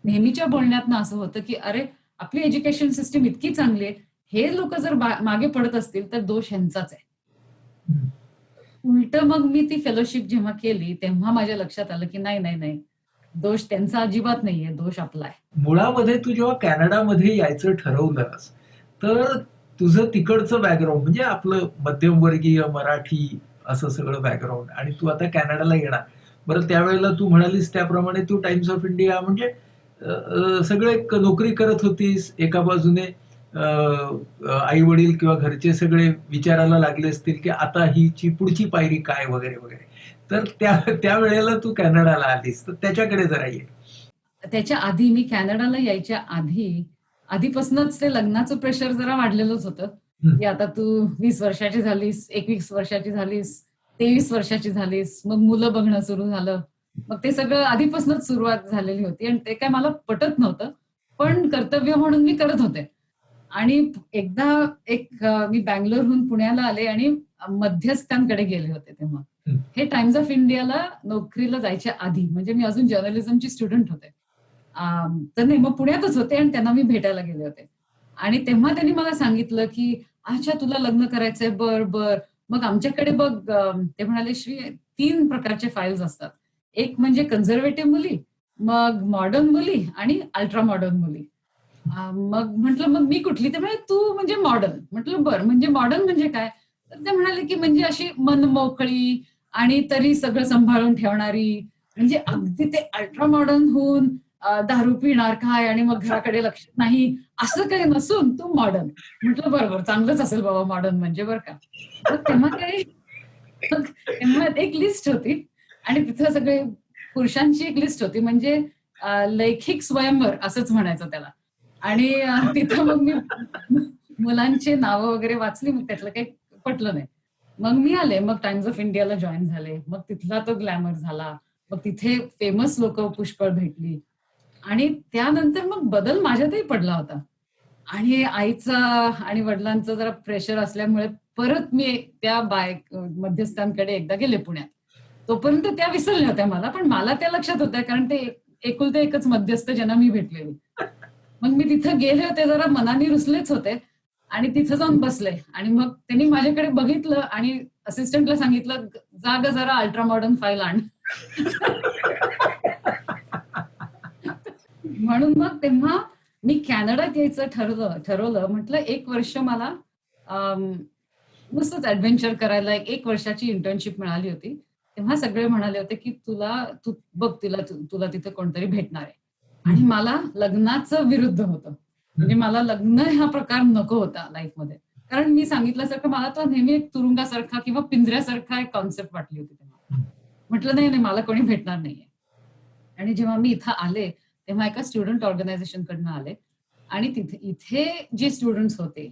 नेहमीच्या बोलण्यातनं असं होतं की अरे आपली एज्युकेशन सिस्टीम इतकी चांगली आहे, हे लोक जर मागे पडत असतील तर दोष ह्यांचाच आहे. उलट मग मी ती फेलोशिप जेव्हा केली तेव्हा माझ्या लक्षात आलं की नाही नाही नाही, दोष त्यांचा अजिबात नाहीये, दोष आपला आहे. मुळामध्ये तू जेव्हा कॅनडामध्ये यायचं ठरवलंस, तर तुझं तिकडचं बॅकग्राऊंड म्हणजे आपलं मध्यमवर्गीय मराठी असं सगळं बॅकग्राऊंड आणि तू आता कॅनडाला येणार. बरं, त्यावेळेला तू म्हणालीस त्याप्रमाणे तू टाइम्स ऑफ इंडिया म्हणजे सगळे नोकरी करत होतीस. एका बाजूने आई वडील किंवा घरचे सगळे विचारायला लागले असतील की आता हिची पुढची पायरी काय वगैरे वगैरे. तर त्या वेळेला तू कॅनडाला आलीस, तर त्याच्याकडे जरा ये. त्याच्या आधी मी कॅनडाला यायच्या आधीपासूनच ते लग्नाचं प्रेशर जरा वाढलेलंच होतं, की आता तू 20 वर्षाची झालीस, 21 वर्षाची झालीस, 23 वर्षाची झालीस, मग मुलं बघणं सुरू झालं. मग ते सगळं आधीपासूनच सुरुवात झालेली होती आणि ते काय मला पटत नव्हतं. पण कर्तव्य म्हणून मी करत होते. आणि एकदा मी बँगलोरहून पुण्याला आले आणि मध्यस्थांकडे गेले होते तेव्हा. हे टाइम्स ऑफ इंडियाला नोकरीला जायच्या आधी, म्हणजे मी अजून जर्नलिझमची स्टुडंट होते. तर नाही, मग पुण्यातच होते आणि त्यांना मी भेटायला गेले होते. आणि तेव्हा त्यांनी मला सांगितलं की अच्छा तुला लग्न करायचंय, बर बर, मग आमच्याकडे बघ. ते म्हणाले श्री 3 प्रकारचे फाईल्स असतात. एक म्हणजे कन्झर्वेटिव्ह मुली, मग मॉडर्न मुली आणि अल्ट्रा मॉडर्न मुली. मग म्हटलं मग मी कुठली? ते म्हणाले तू म्हणजे मॉडर्न. म्हटलं बरं, म्हणजे मॉडर्न म्हणजे काय? तर ते म्हणाले की म्हणजे अशी मनमोकळी आणि तरी सगळं सांभाळून ठेवणारी, म्हणजे अगदी ते अल्ट्रा मॉडर्न होऊन दारू पिणार काय आणि मग घराकडे लक्ष नाही असं काही नसून तू मॉडर्न. म्हटलं बरोबर, चांगलंच असेल बाबा मॉडर्न म्हणजे, बरं का. मग तेव्हा एक लिस्ट होती आणि तिथं सगळे पुरुषांची एक लिस्ट होती, म्हणजे लैंगिक स्वयंवर असंच म्हणायचं त्याला. आणि तिथं मग मी मुलांची नावं वगैरे वाचली, मग त्यातलं काही पटलं नाही. मग मी आले, मग टाइम्स ऑफ इंडियाला जॉईन झाले. मग तिथला तो ग्लॅमर झाला. मग तिथे फेमस लोक पुष्कळ भेटली आणि त्यानंतर मग बदल माझ्यातही पडला होता. आणि आईचा आणि वडिलांचं जरा प्रेशर असल्यामुळे परत मी त्या मध्यस्थांकडे एकदा गेले पुण्यात. तोपर्यंत त्या विसरल्या होत्या मला, पण मला त्या लक्षात होत्या, कारण ते एकुलते एकच मध्यस्थ ज्यांना मी भेटलेली. मग मी तिथं गेले होते, जरा मनाने रुसलेच होते आणि तिथं जाऊन बसले आणि मग त्यांनी माझ्याकडे बघितलं आणि असिस्टंटला सांगितलं जा ग जरा अल्ट्रा मॉडर्न फाईल आण. म्हणून मग तेव्हा मी कॅनडात यायचं ठरवलं. म्हटलं 1 वर्ष मला नुसतंच ऍडव्हेंचर करायला, 1 वर्षाची इंटर्नशिप मिळाली होती. तेव्हा सगळे म्हणाले होते की तू बघ, तुला तिथे कोणतरी भेटणार आहे. आणि मला लग्नाचं विरुद्ध होतं, म्हणजे मला लग्न हा प्रकार नको होता लाईफमध्ये. कारण मी सांगितल्यासारखं मला तो नेहमी एक तुरुंगासारखा किंवा पिंजऱ्यासारखा एक कॉन्सेप्ट वाटली होती तेव्हा. म्हटलं नाही नाही, मला कोणी भेटणार नाहीये. आणि जेव्हा मी इथं आले तेव्हा एका स्टुडंट ऑर्गनायझेशन कडनं आले आणि इथे जे स्टुडंट्स होते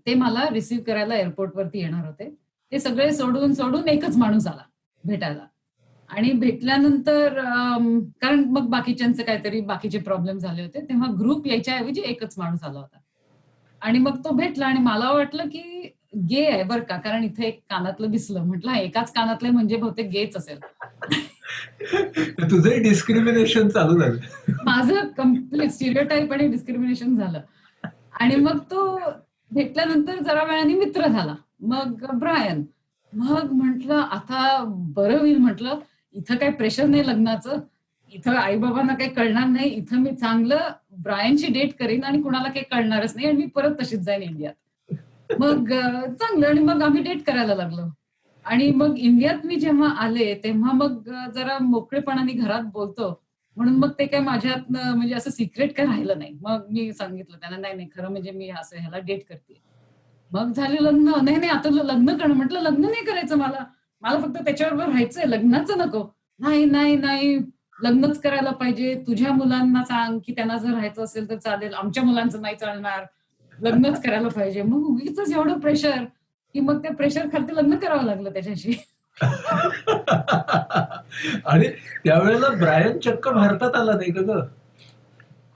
ते मला रिसीव्ह करायला एअरपोर्टवरती येणार होते. ते सगळे सोडून एकच माणूस आला भेटायला. आणि भेटल्यानंतर कारण मग बाकीच्यांचे काहीतरी बाकीचे प्रॉब्लेम झाले होते, तेव्हा ग्रुप यायच्या ऐवजी एकच माणूस आला होता. आणि मग तो भेटला आणि मला वाटलं की गे आहे बरं का, कारण इथे एक कानातलं दिसलं. म्हटलं एकाच कानातलं म्हणजे बहुतेक गेच असेल. तुझंही डिस्क्रिमिनेशन चालू झालं. माझं कम्प्लीट स्टिरियोटाइप आणि डिस्क्रिमिनेशन झालं. आणि मग तो भेटल्यानंतर जरा वेळाने मित्र झाला. मग ब्रायन. मग म्हटलं आता बरं होईल, म्हटलं इथं काही प्रेशर नाही लग्नाचं, इथं आई-बाबांना काही कळणार नाही, इथं मी चांगलं ब्रायनची डेट करीन आणि कुणाला काही कळणारच नाही आणि मी परत तशीच जाईन इंडियात. मग चांगलं. आणि मग आम्ही डेट करायला लागलो आणि मग इंडियात मी जेव्हा आले तेव्हा मग जरा मोकळेपणाने घरात बोलतो म्हणून मग ते काय माझ्यात म्हणजे असं सिक्रेट काय राहिलं नाही. मग मी सांगितलं त्यांना, नाही नाही खरं म्हणजे मी असं ह्याला डेट करते. मग झाले लग्न. नाही नाही आता लग्न करणं. म्हटलं लग्न नाही करायचं मला, मला फक्त त्याच्याबरोबर राहायचंय, लग्नाचं नको. नाही नाही नाही, लग्नच करायला पाहिजे. तुझ्या मुलांना सांग की त्यांना जर राहायचं असेल तर चालेल, आमच्या मुलांचं नाही चालणार, लग्नच करायला पाहिजे. मग उगीच एवढं प्रेशर की मग त्या प्रेशर खाली लग्न करावं लागलं त्याच्याशी. आणि त्यावेळेला ब्रायन चक्क भारतात आला नाही का ग?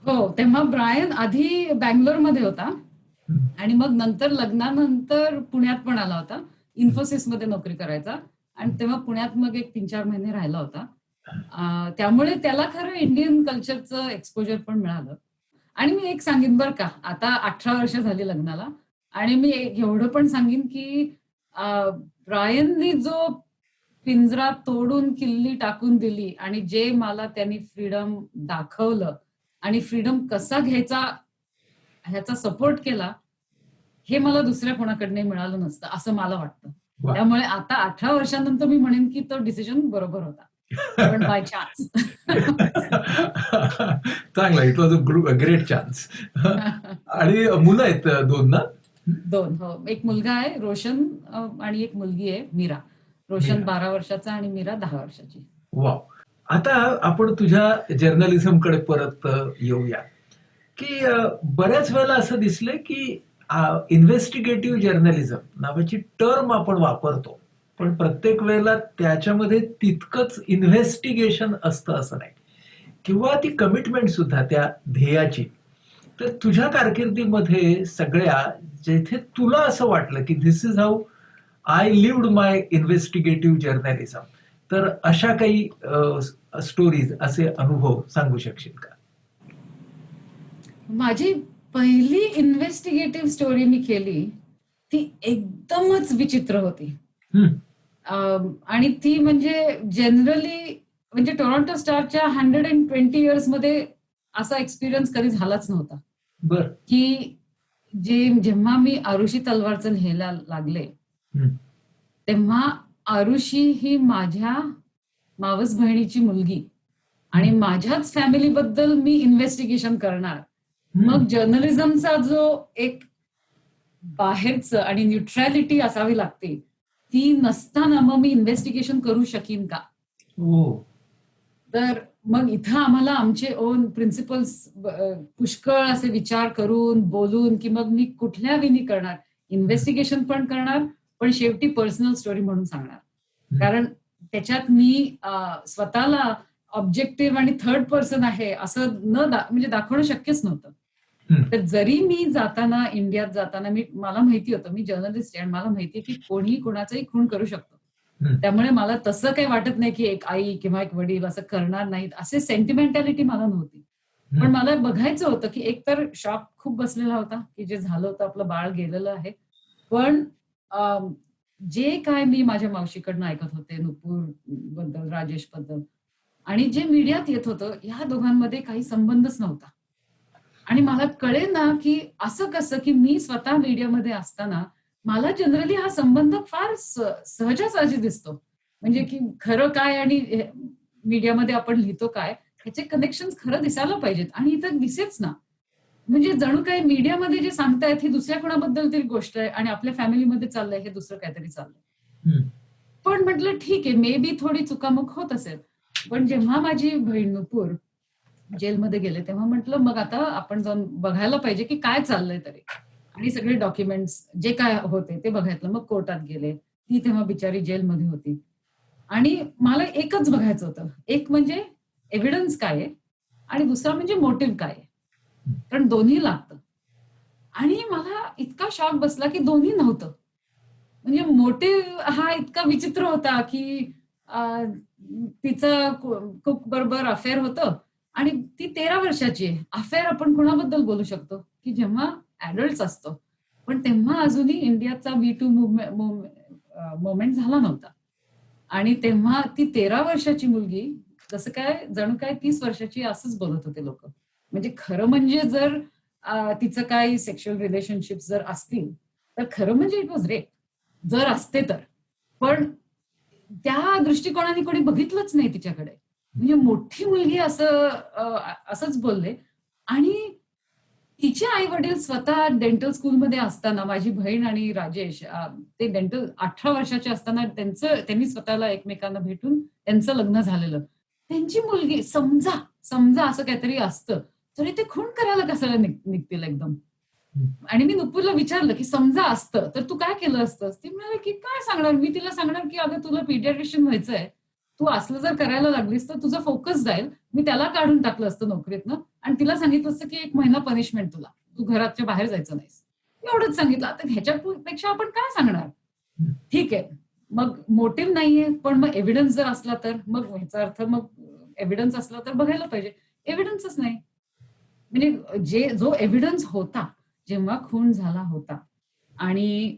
हो, तेव्हा ब्रायन आधी बँगलोरमध्ये होता आणि मग नंतर लग्नानंतर पुण्यात पण आला होता. इन्फोसिसमध्ये नोकरी करायचा आणि तेव्हा पुण्यात मग एक 3-4 महिने राहिला होता. त्यामुळे त्याला खरं इंडियन कल्चरचं एक्सपोजर पण मिळालं. आणि मी एक सांगेन बरं का, आता 18 वर्ष झाली लग्नाला आणि मी एवढं पण सांगेन की ब्रायननी जो पिंजरा तोडून किल्ली टाकून दिली आणि जे मला त्यांनी फ्रीडम दाखवलं आणि फ्रीडम कसा घ्यायचा ह्याचा सपोर्ट केला, हे मला दुसऱ्या कोणाकडनं मिळालं नसतं असं मला वाटतं. वा. त्यामुळे आता 18 वर्षानंतर मी म्हणेन की तो डिसिजन बरोबर होता. पण बाय चान्स. चांगला, it was a great chance. आणि मुलं आहेत 2 ना? 2. हो. एक मुलगा आहे रोशन आणि एक मुलगी आहे मीरा. रोशन मीरा. 12 वर्षाचा आणि मीरा 10 वर्षाची. वाव. आता आपण तुझ्या जर्नलिझमकडे परत येऊया, की बऱ्याच वेळेला असं दिसलंय की इन्व्हेस्टिगेटिव्ह जर्नलिझम नावाची टर्म आपण वापरतो, पण प्रत्येक वेळेला त्याच्यामध्ये तितकंच इन्व्हेस्टिगेशन असतं असं नाही, किंवा ती कमिटमेंट सुद्धा त्या ध्येयाची. तर तुझ्या कारकिर्दीमध्ये सगळ्या जेथे तुला असं वाटलं की this is how I lived my investigative journalism, तर अशा काही स्टोरीज, असे अनुभव सांगू शकशील का? माझी पहिली इन्व्हेस्टिगेटिव्ह स्टोरी मी केली, ती एकदमच विचित्र होती. हम्म. आणि ती म्हणजे जनरली म्हणजे टोरंटो स्टारच्या 120 इयर्स मध्ये असा एक्सपिरियन्स कधी झालाच नव्हता. बर. की जेव्हा मी आरुषी तलवारचं लिहायला लागले, हम्म. तेव्हा आरुषी ही माझ्या मावस बहिणीची मुलगी आणि माझ्याच फॅमिलीबद्दल मी इन्व्हेस्टिगेशन करणार. मग जर्नलिझमचा जो एक बाहेरचं आणि न्यूट्रॅलिटी असावी लागते, ती नसताना मग मी इन्व्हेस्टिगेशन करू शकीन का? हो. तर मग इथं आम्हाला आमचे ओन प्रिन्सिपल्स पुष्कळ असे विचार करून बोलून की मग मी कुठल्या विनी करणार, इन्व्हेस्टिगेशन पण करणार पण शेवटी पर्सनल स्टोरी म्हणून सांगणार. कारण त्याच्यात मी स्वतःला ऑब्जेक्टिव्ह आणि थर्ड पर्सन आहे असं म्हणजे दाखवणं शक्यच नव्हतं. तर जरी मी जाताना इंडियात जाताना मला माहिती होतं मी जर्नलिस्ट आहे आणि मला माहिती आहे की कोणीही कोणाचाही खून करू शकतो. त्यामुळे मला तसं काही वाटत नाही की एक आई किंवा एक वडील असं करणार नाहीत असे सेंटिमेंटॅलिटी मला नव्हती. पण मला बघायचं होतं की एकतर शॉक खूप बसलेला होता की जे झालं होतं आपलं बाळ गेलेलं आहे. पण जे काय मी माझ्या मावशीकडनं ऐकत होते नुपूर बद्दल, राजेश बद्दल आणि जे मीडियात येत होतं ह्या दोघांमध्ये काही संबंधच नव्हता. आणि मला कळेल ना की असं कसं की मी स्वतः मीडियामध्ये असताना मला जनरली हा संबंध फार सहजासहजी दिसतो. म्हणजे की खरं काय आणि मीडियामध्ये आपण लिहितो काय ह्याचे कनेक्शन खरं दिसायला पाहिजेत आणि इथं दिसेच ना. म्हणजे जणू काही मीडियामध्ये जे सांगतायत ही दुसऱ्या कोणाबद्दल तरी गोष्ट आहे आणि आपल्या फॅमिलीमध्ये चाललंय हे दुसरं काहीतरी चाललंय. पण म्हटलं ठीक आहे मे बी थोडी चुकामुक होत असेल. पण जेव्हा माझी बहीण नुपूर जेलमध्ये गेले तेव्हा म्हटलं मग आता आपण जाऊन बघायला पाहिजे की काय चाललंय तरी. आणि सगळे डॉक्युमेंट्स जे काय होते ते बघायचं. मग कोर्टात गेले. ती तेव्हा बिचारी जेलमध्ये होती. आणि मला एकच बघायचं होतं. एक म्हणजे एव्हिडन्स काय आहे आणि दुसरा म्हणजे मोटिव्ह काय आहे. कारण दोन्ही लागतं. आणि मला इतका शॉक बसला की दोन्ही नव्हतं. म्हणजे मोटिव्ह हा इतका विचित्र होता की तिचं कुक बरोबर अफेअर होतं आणि ती 13 वर्षाची आहे. अफेअर आपण कुणाबद्दल बोलू शकतो की जेव्हा ॲडल्ट्स असतो. पण तेव्हा अजूनही इंडियाचा मी टू मोमेंट झाला नव्हता. आणि तेव्हा ती 13 वर्षाची मुलगी जसं काय जणू काय 30 वर्षाची असंच बोलत होते लोक. म्हणजे खरं म्हणजे जर तिचं काही सेक्शुअल रिलेशनशिप जर असतील तर खरं म्हणजे इट वॉज रेप जर असते तर. पण त्या दृष्टिकोनाने कोणी बघितलंच नाही तिच्याकडे. म्हणजे मोठी मुलगी असंच बोलले. आणि तिचे आई वडील स्वतः डेंटल स्कूलमध्ये असताना, माझी बहीण आणि राजेश ते डेंटल 18 वर्षाचे असताना त्यांनी स्वतःला एकमेकांना भेटून त्यांचं लग्न झालेलं. त्यांची मुलगी समजा समजा असं काहीतरी असतं तरी ते खून करायला कशाला निघतील एकदम. आणि मी नुपूरला विचारलं की समजा असतं तर तू काय केलं असतंस? ती म्हणाली की काय सांगणार, मी तिला सांगणार की अगं तुला पीडियाट्रिशियन व्हायचंय, तू असलं जर करायला लागलीस तर तुझं फोकस जाईल. मी त्याला काढून टाकलं असतं नोकरीतनं आणि तिला सांगितलं असतं की 1 महिना पनिशमेंट तुला, तू घराच्या बाहेर जायचं नाहीस. एवढंच सांगितलं. आता ह्याच्यापेक्षा आपण काय सांगणार? ठीक आहे, मग मोटिव्ह नाहीये पण मग एव्हिडन्स जर असला तर मग ह्याचा अर्थ मग एव्हिडन्स असला तर बघायला पाहिजे. एव्हिडन्सच नाही. म्हणजे जो एव्हिडन्स होता जेव्हा खून झाला होता आणि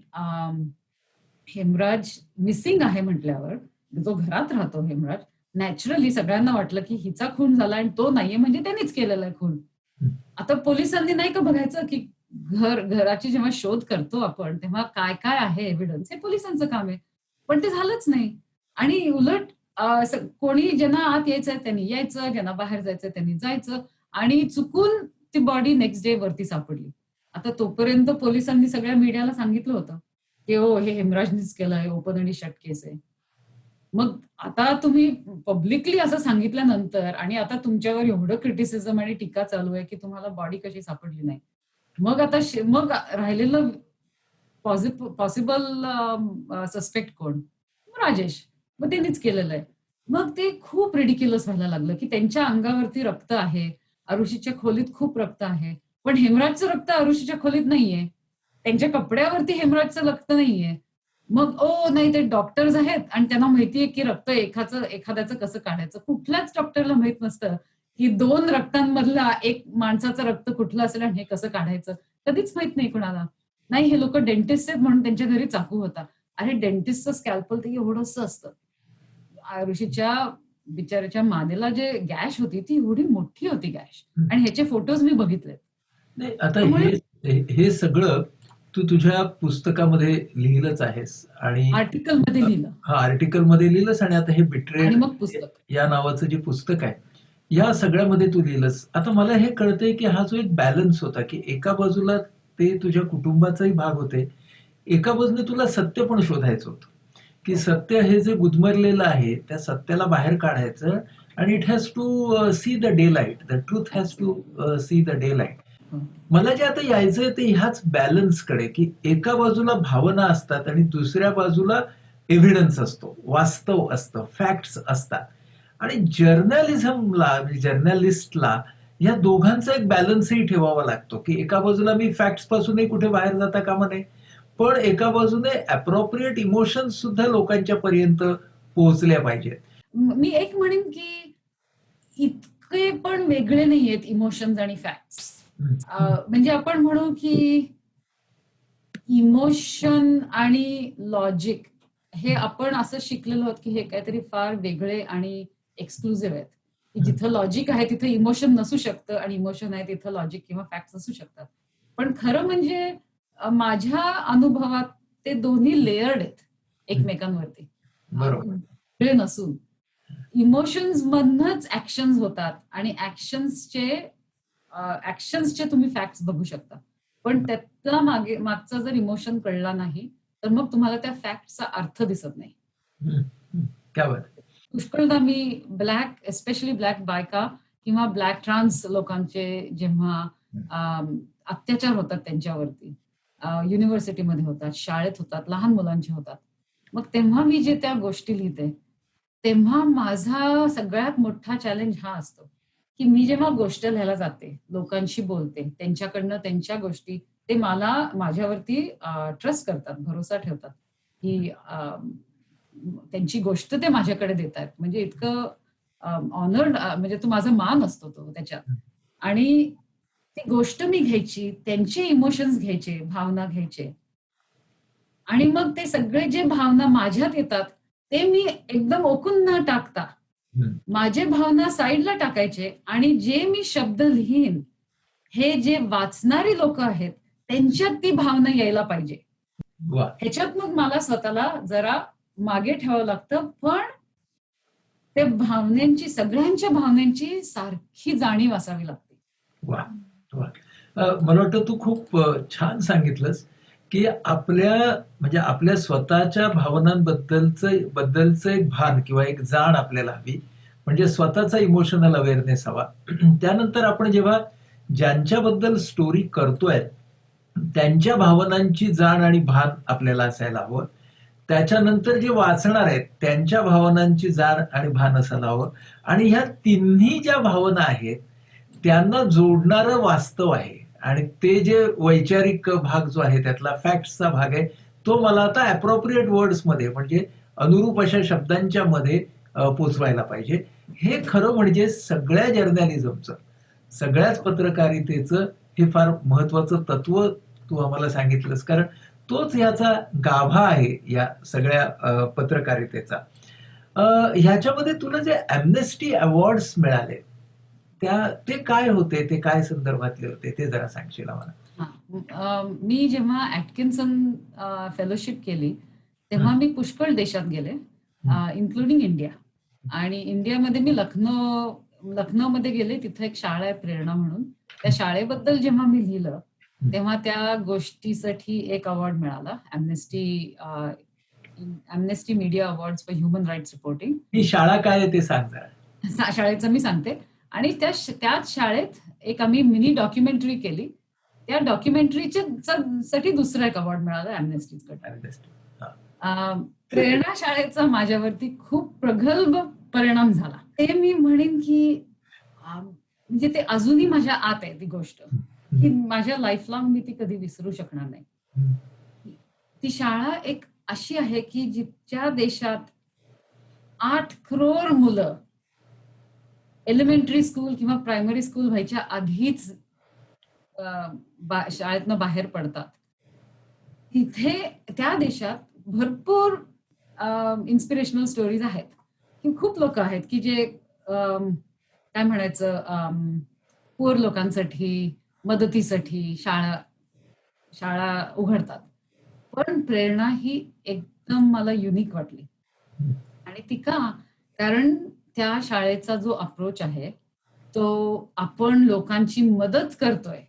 हेमराज मिसिंग आहे म्हटल्यावर, जो घरात राहतो हेमराज, नॅचरली सगळ्यांना वाटलं की हिचा खून झाला आणि तो नाहीये म्हणजे त्यांनीच केलेला आहे खून. आता पोलिसांनी नाही का बघायचं की घराची जेव्हा शोध करतो आपण तेव्हा काय काय आहे एव्हिडन्स, हे पोलिसांचं काम आहे. पण ते झालंच नाही. आणि उलट कोणी ज्यांना आत यायचंय त्यांनी यायचं, ज्यांना बाहेर जायचंय त्यांनी जायचं आणि चुकून ती बॉडी नेक्स्ट डे वरती सापडली. आता तोपर्यंत पोलिसांनी सगळ्या मीडियाला सांगितलं होतं की हो हे हेमराजनीच केलंय, ओपन आणि शट केस आहे. मग आता तुम्ही पब्लिकली असं सांगितल्यानंतर आणि आता तुमच्यावर एवढं क्रिटिसिझम आणि टीका चालू आहे की तुम्हाला बॉडी कशी सापडली नाही. मग आता मग राहिलेलं पॉसिबल सस्पेक्ट कोण? राजेश. मग त्यांनीच केलेलं आहे. मग ते खूप रिडिक्युलस व्हायला लागलं की त्यांच्या अंगावरती रक्त आहे, आरुषीच्या खोलीत खूप रक्त आहे, पण हेमराजचं रक्त आरुषीच्या खोलीत नाहीये. त्यांच्या कपड्यावरती हेमराजचं रक्त नाहीये. मग नाही ते डॉक्टर्स आहेत आणि त्यांना माहितीये की रक्त एखाद्याचं कसं काढायचं. कुठल्याच डॉक्टरला माहित नसतं की 2 रक्तांमधला एक माणसाचं रक्त कुठलं असेल आणि हे कसं काढायचं. कधीच माहित नाही कुणाला. नाही हे लोकं डेंटिस्ट आहेत म्हणून त्यांच्या घरी चाकू होता. अरे डेंटिस्टचं स्कॅल्पल ते एवढंसं असतं. ऋषीच्या बिचाऱ्याच्या मानेला जे गॅश होती ती एवढी मोठी होती गॅश आणि ह्याचे फोटोज मी बघितलेत. नाही आता त्यामुळे हे सगळं तू तुझ्या पुस्तकामध्ये लिहिलंच आहेस आणि आर्टिकलमध्ये लिहिलं हा आर्टिकल मध्ये लिहिलंस आणि आता हे आणि बिट्रेड मग पुस्तक. या नावाचं जे पुस्तक आहे या सगळ्यामध्ये तू लिहिलंस. आता मला हे कळतंय की हा जो एक बॅलन्स होता की एका बाजूला ते तुझ्या कुटुंबाचाही भाग होते, एका बाजूने तुला सत्य पण शोधायचं होतं की सत्य हे जे गुदमरलेलं आहे त्या सत्याला बाहेर काढायचं आणि it has to see the day light, the truth has to see the day light. मला जे आता यायचंय ते ह्याच बॅलन्सकडे की एका बाजूला भावना असतात आणि दुसऱ्या बाजूला एव्हिडन्स असतो, वास्तव असतं, फॅक्ट्स असतात. आणि जर्नलिझमला जर्नलिस्टला या दोघांचा एक बॅलन्सही ठेवावा लागतो की एका बाजूला मी फॅक्ट्स पासूनही कुठे बाहेर जाता कामा नये, पण एका बाजूने अप्रोप्रिएट इमोशन्स सुद्धा लोकांच्या पर्यंत पोहोचल्या पाहिजेत. मी एक म्हणेन की इतके पण वेगळे नाहीयेत इमोशन्स आणि फॅक्ट्स. म्हणजे आपण म्हणू की इमोशन आणि लॉजिक हे आपण असं शिकलेलो आहोत की हे काहीतरी फार वेगळे आणि एक्सक्लुझिव्ह आहेत. की जिथं लॉजिक आहे तिथं इमोशन नसू शकतं आणि इमोशन आहे तिथं लॉजिक किंवा फॅक्ट्स असू शकतात. पण खरं म्हणजे माझ्या अनुभवात ते दोन्ही लेयर्ड आहेत एकमेकांवरती. बरोबर. वेगळे नसून इमोशन्स मधनच ऍक्शन्स होतात आणि ऍक्शन्सचे तुम्ही फॅक्ट्स बघू शकता. पण त्यातला मागचा जर इमोशन कळला नाही तर मग तुम्हाला त्या फॅक्टचा अर्थ दिसत नाही. क्या बात. पुष्कळदा मी एस्पेशली ब्लॅक बायका किंवा ब्लॅक ट्रान्स लोकांचे जेव्हा अत्याचार होतात त्यांच्यावरती, युनिव्हर्सिटीमध्ये होतात, शाळेत होतात, लहान मुलांचे होतात, मग तेव्हा मी जे त्या गोष्टी लिहिते तेव्हा माझा सगळ्यात मोठा चॅलेंज हा असतो की मी जेव्हा गोष्ट लिहायला जाते, लोकांशी बोलते, त्यांच्याकडनं त्यांच्या गोष्टी ते माझ्यावरती ट्रस्ट करतात, भरोसा ठेवतात की त्यांची गोष्ट ते माझ्याकडे देत आहेत. म्हणजे इतकं ऑनर्ड, म्हणजे तो माझा मान असतो तो त्याच्यात. आणि ती गोष्ट मी घ्यायची, त्यांचे इमोशन्स घ्यायचे, भावना घ्यायचे आणि मग ते सगळे जे भावना माझ्यात येतात ते मी एकदम ओकून न टाकता माझे भावना साईडला टाकायचे आणि जे मी शब्द लिहीन हे जे वाचणारी लोक आहेत त्यांच्यात ती भावना यायला पाहिजे. ह्याच्यात मग मला स्वतःला जरा मागे ठेवावं लागतं, पण ते भावनांची, सगळ्यांच्या भावनांची सारखी जाणीव असावी लागते. वा वा. मला वाटतं तू खूप छान सांगितलंस की आपल्या म्हणजे आपल्या स्वतःच्या भावनांबद्दलचं एक भान किंवा एक जाण आपल्याला हवी, म्हणजे स्वतःचा इमोशनल अवेअरनेस हवा. त्यानंतर आपण जेव्हा ज्यांच्याबद्दल स्टोरी करतोय त्यांच्या भावनांची जाण आणि भान आपल्याला असायला हवं. त्याच्यानंतर जे वाचणार आहेत त्यांच्या भावनांची जाण आणि भान असायला हवं. आणि ह्या तिन्ही ज्या भावना आहेत त्यांना जोडणारं वास्तव आहे आणि ते जे वैचारिक भाग जो आहे त्यातला फॅक्ट्सचा भाग आहे तो मला आता अप्रोप्रिएट वर्ड्समध्ये म्हणजे अनुरूप अशा शब्दांच्या मध्ये पोचवायला पाहिजे. हे खरं म्हणजे सगळ्या जर्नलिझमचं, सगळ्याच पत्रकारितेचं हे फार महत्वाचं तत्व तू आम्हाला सांगितलंस, कारण तोच याचा गाभा आहे या सगळ्या पत्रकारितेचा. ह्याच्यामध्ये तुला जे अॅम्नेस्टी अवॉर्ड्स मिळाले ते काय होते, ते काय संदर्भातले होते ते जरा सांगशील आम्हाला? मी जेव्हा ॲटकिन्सन फेलोशिप केली तेव्हा मी पुष्कळ देशात गेले, इन्क्लुडिंग इंडिया. आणि इंडियामध्ये मी लखनौमध्ये गेले. तिथे एक शाळा आहे प्रेरणा म्हणून. त्या शाळेबद्दल जेव्हा मी लिहिलं तेव्हा त्या गोष्टीसाठी एक अवॉर्ड मिळाला, Amnesty media award for human rights reporting. ही शाळा काय आहे ते सांग जरा. शाळेचं मी सांगते. आणि त्याच शाळेत एक आम्ही मिनी डॉक्युमेंटरी केली. त्या डॉक्युमेंटरीच्या साठी दुसरा एक अवॉर्ड मिळाला अॅम्नेस्टीकडे. प्रेरणा शाळेचा माझ्यावरती खूप प्रगल्भ परिणाम झाला. ते मी म्हणेन की म्हणजे ते अजूनही माझ्या आत आहे ती गोष्ट, की माझ्या लाईफ लॉंग मी ती कधी विसरू शकणार नाही. ती शाळा एक अशी आहे की जिच्या देशात 8 करोड मुलं एलिमेंटरी स्कूल किंवा प्रायमरी स्कूल व्हायच्या आधीच शाळेतनं बाहेर पडतात. तिथे त्या देशात भरपूर इन्स्पिरेशनल स्टोरीज आहेत, की खूप लोक आहेत की जे काय म्हणायचं पूर लोकांसाठी मदतीसाठी शाळा उघडतात. पण प्रेरणा ही एकदम मला युनिक वाटली. आणि ती का? कारण त्या शाळेचा जो अप्रोच आहे तो आपण लोकांची मदत करतोय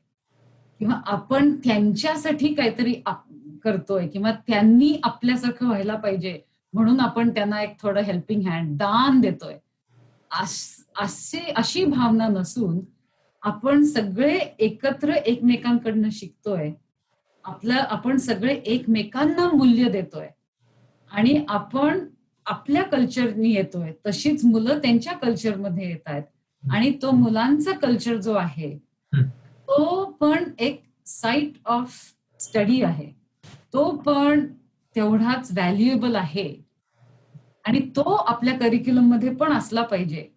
किंवा आपण त्यांच्यासाठी काहीतरी करतोय किंवा त्यांनी आपल्यासारखं व्हायला पाहिजे म्हणून आपण त्यांना एक थोडं हेल्पिंग हँड दान देतोय, अशी भावना नसून आपण सगळे एकत्र एकमेकांकडनं शिकतोय, आपण सगळे एकमेकांना मूल्य देतोय आणि आपण आपल्या कल्चरनी येतोय तशीच मुलं त्यांच्या कल्चरमध्ये येत आहेत. आणि तो मुलांचा कल्चर जो आहे तो पण एक साईट ऑफ स्टडी आहे, तो पण तेवढाच व्हॅल्युएबल आहे आणि तो आपल्या करिक्युलम मध्ये पण असला पाहिजे.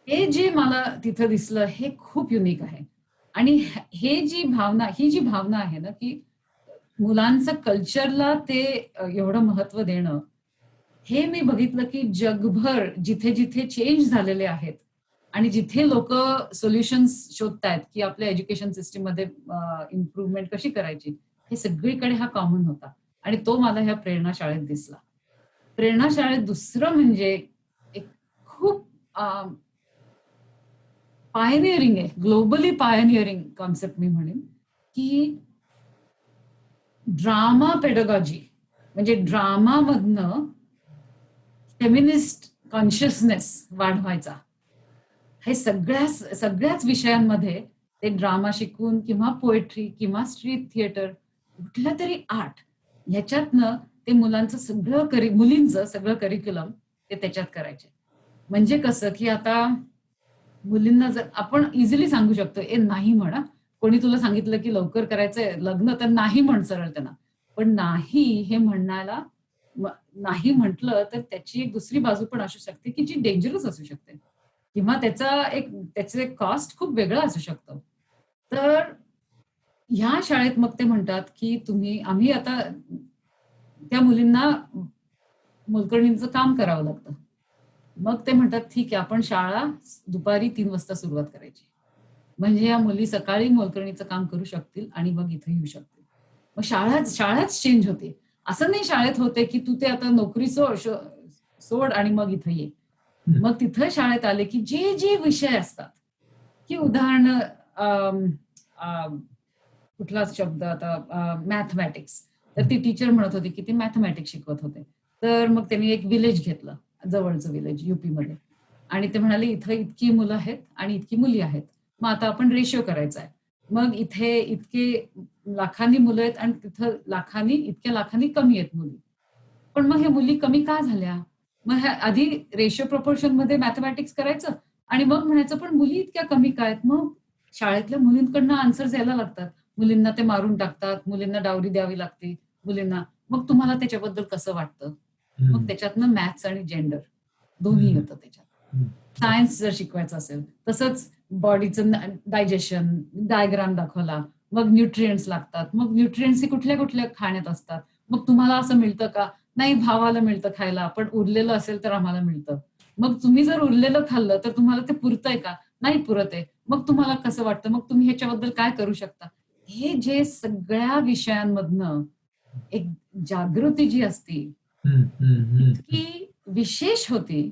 हे जे मला तिथं दिसलं हे खूप युनिक आहे. आणि ही जी भावना आहे ना की मुलांचं कल्चरला ते एवढं महत्व देणं, हे मी बघितलं की जगभर जिथे जिथे चेंज झालेले आहेत आणि जिथे लोक सोल्युशन्स शोधतायत की आपल्या एज्युकेशन सिस्टीम मध्ये इम्प्रूव्हमेंट कशी करायची, हे सगळीकडे हा कॉमन होता. आणि तो मला ह्या प्रेरणा शाळेत दिसला. प्रेरणा शाळेत दुसरं म्हणजे एक खूप पायनियरिंग आहे, ग्लोबली पायनियरिंग कॉन्सेप्ट मी म्हणेन, की ड्रामा पेडागॉजी म्हणजे ड्रामामधनं फेमिनिस्ट कॉन्शियसनेस वाढवायचा. हे सगळ्याच विषयांमध्ये ते ड्रामा शिकून किंवा पोएट्री किंवा स्ट्रीट थिएटर कुठल्या तरी आर्ट ह्याच्यातनं ते मुलींचं सगळं करिक्युलम ते त्याच्यात करायचे. म्हणजे कसं की आता मुलींना जर आपण इझिली सांगू शकतो नाही म्हणा, कोणी तुला सांगितलं की लवकर करायचंय लग्न तर नाही म्हण सरळ त्यांना. पण नाही हे म्हणायला नाही म्हटलं तर त्याची एक दुसरी बाजू पण असू शकते की जी डेंजरस असू शकते किंवा त्याचं एक कॉस्ट खूप वेगळं असू शकतं. तर ह्या शाळेत मग ते म्हणतात की आम्ही आता त्या मुलींना मोलकरणींचं काम करावं लागतं. मग ते म्हणतात ठीक आहे आपण शाळा दुपारी 3 वाजता सुरुवात करायची, म्हणजे या मुली सकाळी मोलकरणीचं काम करू शकतील आणि मग इथे येऊ शकतील. मग शाळाच चेंज होते. असं नाही शाळेत होते की तू ते आता नोकरी सोड आणि मग इथं ये. मग तिथं शाळेत आले की जे जे विषय असतात, की उदाहरण अम, अम, कुठलाच शब्द आता मॅथमॅटिक्स, तर ती टीचर म्हणत होती की ते मॅथमॅटिक्स शिकवत होते. तर मग त्यांनी एक विलेज घेतलं, जवळचं विलेज युपी मध्ये, आणि ते म्हणाले इथं इतकी मुलं आहेत आणि इतकी मुली आहेत, मग आता आपण रेशिओ करायचा आहे. मग इथे इतके लाखांनी मुलं आहेत आणि तिथं इतक्या लाखांनी कमी आहेत मुली. पण मग हे मुली कमी का झाल्या? मग ह्या आधी रेशिओ प्रपोर्शन मध्ये मॅथमॅटिक्स करायचं आणि मग म्हणायचं पण मुली इतक्या कमी का आहेत? मग शाळेतल्या मुलींकडनं आन्सर्स यायला लागतात. मुलींना ते मारून टाकतात, मुलींना डावरी द्यावी लागते, मुलींना. मग तुम्हाला त्याच्याबद्दल कसं वाटतं? मग त्याच्यातनं मॅथ्स आणि जेंडर दोन्ही येतं त्याच्यात. सायन्स जर शिकवायचं असेल, तसंच बॉडीचं डायजेशन डायग्राम दाखवला, मग न्यूट्रिएंट्स लागतात, मग न्यूट्रिएंट्स हे कुठल्या कुठल्या खाण्यात असतात, मग तुम्हाला असं मिळतं का? नाही, भावाला मिळतं खायला, पण उरलेलं असेल तर आम्हाला मिळतं. मग तुम्ही जर उरलेलं खाल्लं तर तुम्हाला ते पुरतंय का? नाही पुरत आहे. मग तुम्हाला कसं वाटतं? मग तुम्ही ह्याच्याबद्दल काय करू शकता? हे जे सगळ्या विषयांमधनं एक जागृती जी असती, इतकी विशेष होती.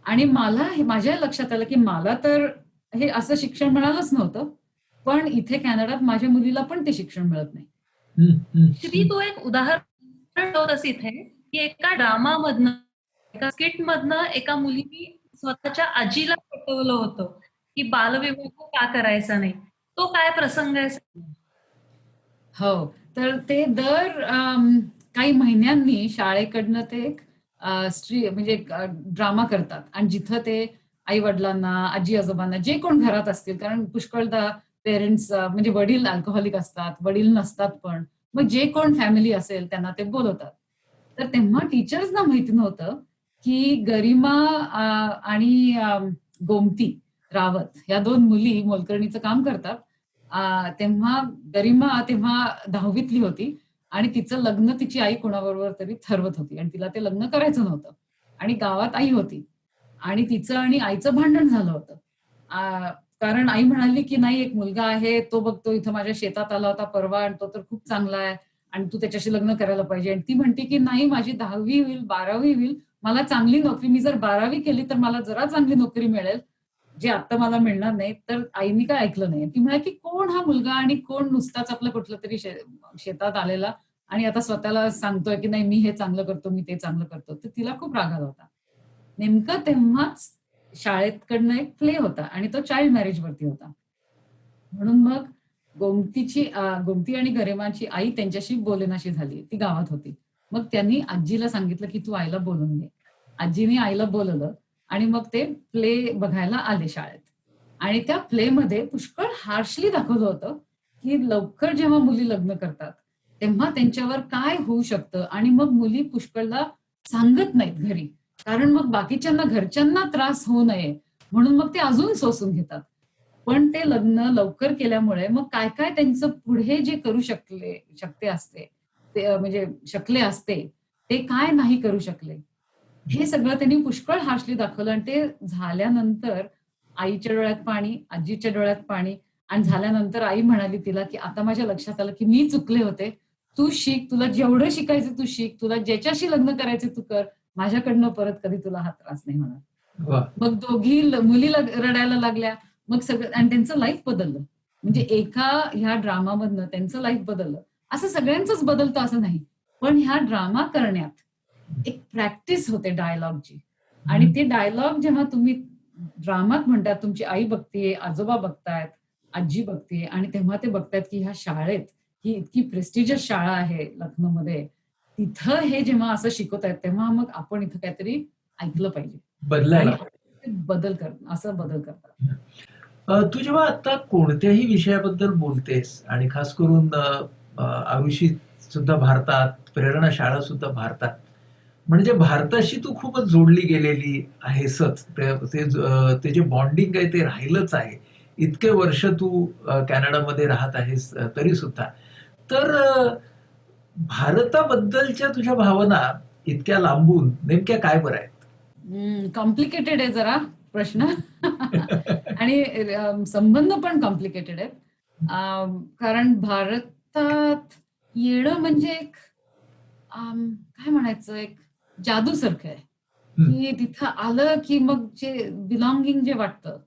आणि मला माझ्या लक्षात आलं की मला तर हे असं शिक्षण मिळालंच नव्हतं, पण इथे कॅनडात माझ्या मुलीला पण ते शिक्षण मिळत नाही. श्री, तू एक उदाहरण ठेवतस इथे की एका ड्रामामधनं, एका स्किट मधनं एका मुलीने स्वतःच्या आजीला पटवलं होतं की बालविवाह का करायचा नाही. तो काय प्रसंग आहे? हो, तर ते दर काही महिन्यांनी शाळेकडनं ते एक म्हणजे ड्रामा करतात आणि जिथं ते आई वडिलांना, आजी आजोबांना, जे कोण घरात असतील, कारण पुष्कळदा पेरेंट्स म्हणजे वडील अल्कोहोलिक असतात, वडील नसतात पण. मग जे कोण फॅमिली असेल त्यांना ते बोलवतात. तर तेव्हा टीचर्सना माहिती नव्हतं की गरिमा आणि गोमती रावत ह्या 2 मुली मोलकरणीचं काम करतात. तेव्हा गरिमा तेव्हा 10वीतली होती आणि तिचं लग्न तिची आई कोणाबरोबर तरी ठरवत होती आणि तिला ते लग्न करायचं नव्हतं आणि गावात आई होती आणि तिचं आणि आईचं भांडण झालं होतं. कारण आई म्हणाली की नाही, एक मुलगा आहे, तो बघतो इथं माझ्या शेतात आला होता परवा आणि तो तर खूप चांगला आहे आणि तू त्याच्याशी लग्न करायला पाहिजे. आणि ती म्हणते की नाही, माझी 10वी होईल, 12वी होईल, मला चांगली नोकरी, मी जर 12वी केली तर मला जरा चांगली नोकरी मिळेल, जे आता मला मिळणार नाही. तर आईनी काय ऐकलं नाही. ती म्हणाली की कोण हा मुलगा आणि कोण नुसताच आपलं कुठलं तरी शेतात आलेला आणि आता स्वतःला सांगतोय की नाही, मी हे चांगलं करतो, मी ते चांगलं करतो. तर तिला खूप राग आला होता. नेमकं तेव्हाच शाळेकडनं एक प्ले होता आणि तो चाइल्ड मॅरेज वरती होता. म्हणून मग गोमती आणि गरिमाची आई त्यांच्याशी बोलेनाशी झाली. ती गावात होती. मग त्यांनी आजीला सांगितलं की तू आईला बोलवून घे. आजीने आईला बोलवलं आणि मग ते प्ले बघायला आले शाळेत. आणि त्या प्लेमध्ये पुष्कळ हार्शली दाखवलं होतं की लवकर जेव्हा मुली लग्न करतात, तेव्हा त्यांच्यावर काय होऊ शकतं आणि मग मुली पुष्कळदा सांगत नाहीत घरी. कारण मग बाकीच्यांना, घरच्यांना त्रास होऊ नये म्हणून मग ते अजून सोसून घेतात. पण ते लग्न लवकर केल्यामुळे मग काय-काय त्यांचं पुढे जे करू शकते असते, ते म्हणजे शकले असते, ते काय नाही करू शकले. हे सगळं त्यांनी पुष्कळ हार्शली दाखवलं आणि ते झाल्यानंतर आईच्या डोळ्यात पाणी, आजीच्या डोळ्यात पाणी आणि झाल्यानंतर आई म्हणाली तिला, की "आता माझ्या लक्षात आलं, की मी चुकले होते. तू शिक, तुला जेवढं शिकायचं तू शिक, तुला ज्याच्याशी लग्न करायचं तू कर. माझ्याकडनं परत कधी तुला हा त्रास नाही होणार." वाह! मग दोघी मुलीला रडायला लागल्या. मग सगळं आणि त्यांचं लाईफ बदललं. म्हणजे एका ह्या ड्रामामधनं त्यांचं लाईफ बदललं. असं सगळ्यांचंच बदलतं असं नाही. पण ह्या ड्रामा करण्यात एक प्रॅक्टिस होते डायलॉगची आणि ते डायलॉग जेव्हा तुम्ही ड्रामात म्हणतात, तुमची आई बघतीये, आजोबा बघतायत, आजी बघतीये आणि तेव्हा ते बघतायत, की ह्या शाळेत, ही इतकी प्रेस्टिजियस शाळा आहे लखनौमध्ये, तिथं हे जेव्हा असं शिकवतायत, तेव्हा मग आपण इथं काहीतरी ऐकलं पाहिजे आणि बदलायला ते असं बदल करतात. तू जेव्हा आता कोणत्याही विषयाबद्दल बोलतेस आणि खास करून आरुषी सुद्धा भारतात, प्रेरणा शाळा सुद्धा भारतात, म्हणजे भारताशी तू खूपच जोडली गेलेली आहेसच. ते जे बॉन्डिंग आहे ते राहिलंच आहे. इतके वर्ष तू कॅनडामध्ये राहत आहेस तरी सुद्धा. तर भारताबद्दलच्या तुझ्या भावना इतक्या लांबून नेमक्या काय बरं आहेत? कॉम्प्लिकेटेड आहे जरा प्रश्न. आणि संबंध पण कॉम्प्लिकेटेड आहेत. कारण भारतात येणं म्हणजे एक काय म्हणायचं, एक जादूसारखं आहे, हं. की तिथं आलं की मग जे बिलॉंगिंग जे वाटतं,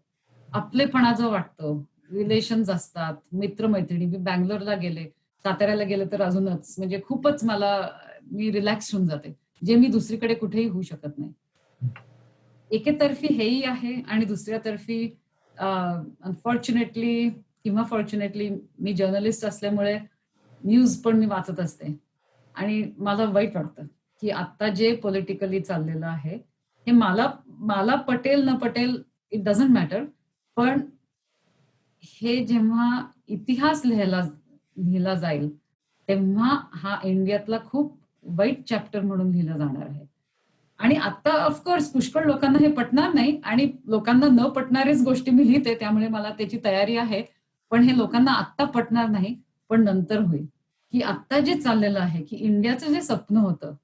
आपलेपणा जो वाटतो, रिलेशन्स असतात, मित्र-मैत्रिणी. मी बंगलोरला गेले, साताऱ्याला गेले तर अजूनच म्हणजे खूपच मी रिलॅक्स होऊन जाते, जे मी दुसरीकडे कुठेही होऊ शकत नाही. एकेतर्फी हेही आहे आणि दुसऱ्या तर्फी अनफॉर्च्युनेटली किंवा फॉर्च्युनेटली मी जर्नलिस्ट असल्यामुळे न्यूज पण मी वाचत असते आणि मला वाईट वाटतं, की आता जे पॉलिटिकली चाललेलं आहे, हे मला मला पटेल न पटेल इट डझंट मॅटर. पण हे जेव्हा इतिहास लिहिला जाईल, तेव्हा हा इंडियातला खूप वाईट चॅप्टर म्हणून लिहिला जाणार आहे. आणि आता ऑफकोर्स पुष्कळ लोकांना हे पटणार नाही आणि लोकांना न पटणाऱ्याच गोष्टी मी लिहिते, त्यामुळे मला त्याची तयारी आहे. पण हे लोकांना आत्ता पटणार नाही, पण नंतर होईल. की आत्ता जे चाललेलं आहे, की इंडियाचं जे स्वप्न होतं,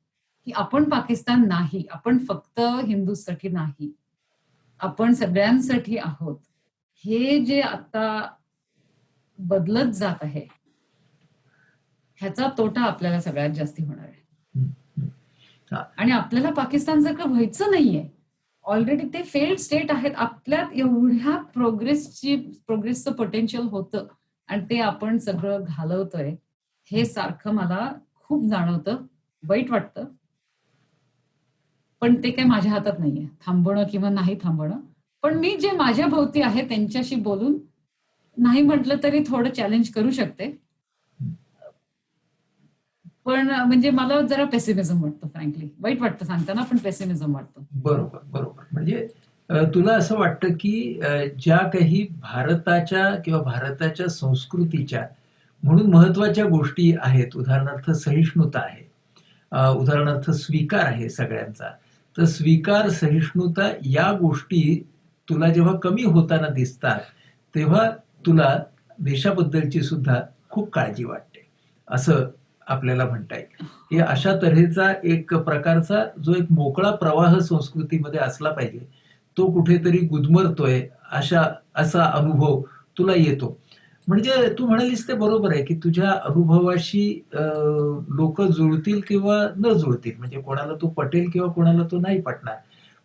की आपण पाकिस्तान नाही, आपण फक्त हिंदूसाठी नाही, आपण सगळ्यांसाठी आहोत. हे जे आता बदलत जात आहे, ह्याचा तोटा आपल्याला सगळ्यात जास्ती होणार आहे. हं, हं. हां. आणि आपल्याला पाकिस्तानसारखं व्हायचं नाहीये. ऑलरेडी ते फेल्ड स्टेट आहेत. आपल्यात एवढ्या प्रोग्रेसचं पोटेन्शियल होतं आणि ते आपण सगळं घालवतोय. हे सारखं मला खूप जाणवतं, वाईट वाटतं. पण ते काही माझ्या हातात नाहीये, थांबवणं किंवा नाही थांबवणं. पण मी जे माझ्या भोवती आहे त्यांच्याशी बोलून नाही म्हटलं तरी थोडं चॅलेंज करू शकते. पण म्हणजे मला जरा पेसिमिझम वाटतं फ्रँकली. वाईट वाटतं सांगताना, पण पेसिमिझम वाटतं. बरोबर, बरोबर. म्हणजे तुला असं वाटतं, की ज्या काही भारताच्या किंवा भारताच्या संस्कृतीच्या म्हणून महत्त्वाच्या गोष्टी आहेत, उदाहरणार्थ सहिष्णुता आहे, उदाहरणार्थ स्वीकार आहे सगळ्यांचा. तर स्वीकार, सहिष्णुता या गोष्टी तुला जेव्हा कमी होताना दिसतात, तेव्हा तुला देशाबद्दलची सुद्धा खूप काळजी वाटते, असं आपल्याला म्हणता येईल. की हो. अशा तऱ्हेचा एक प्रकारचा जो एक मोकळा प्रवाह संस्कृतीमध्ये असला पाहिजे, तो कुठेतरी गुदमरतोय असा अनुभव तुला येतो. म्हणजे तू म्हणालीस ते बरोबर आहे, की तुझ्या अनुभवाशी लोकं जुळतील किंवा न जुळतील. म्हणजे कोणाला तो पटेल किंवा कोणाला तो नाही पटणार.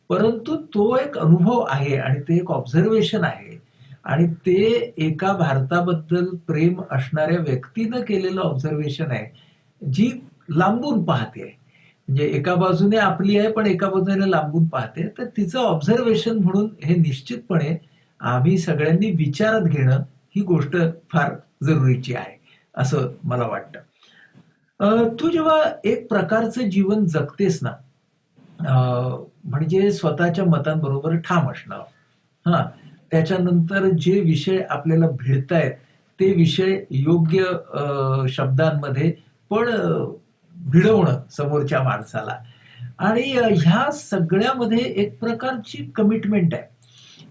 परंतु तो एक अनुभव आहे आणि ते एक ऑब्झर्वेशन आहे आणि ते एका भारताबद्दल प्रेम असणाऱ्या व्यक्तीनं केलेलं ऑब्झर्वेशन आहे, जी लांबून पाहते. म्हणजे एका बाजूने आपली आहे, पण एका बाजूने लांबून पाहते. तर तिचं ऑब्झर्वेशन म्हणून हे निश्चितपणे आम्ही सगळ्यांनी विचारात घेणं ही गोष्ट फार जरुरीची आहे, असं मला वाटतं. तू जेव्हा एक प्रकारचं जीवन जगतेस ना, म्हणजे स्वतःच्या मतांबरोबर ठाम असणं. हां, त्याच्यानंतर जे विषय आपल्याला भिडतायत, ते विषय योग्य शब्दांमध्ये पण भिडवणं समोरच्या माणसाला आणि ह्या सगळ्यामध्ये एक प्रकारची कमिटमेंट आहे.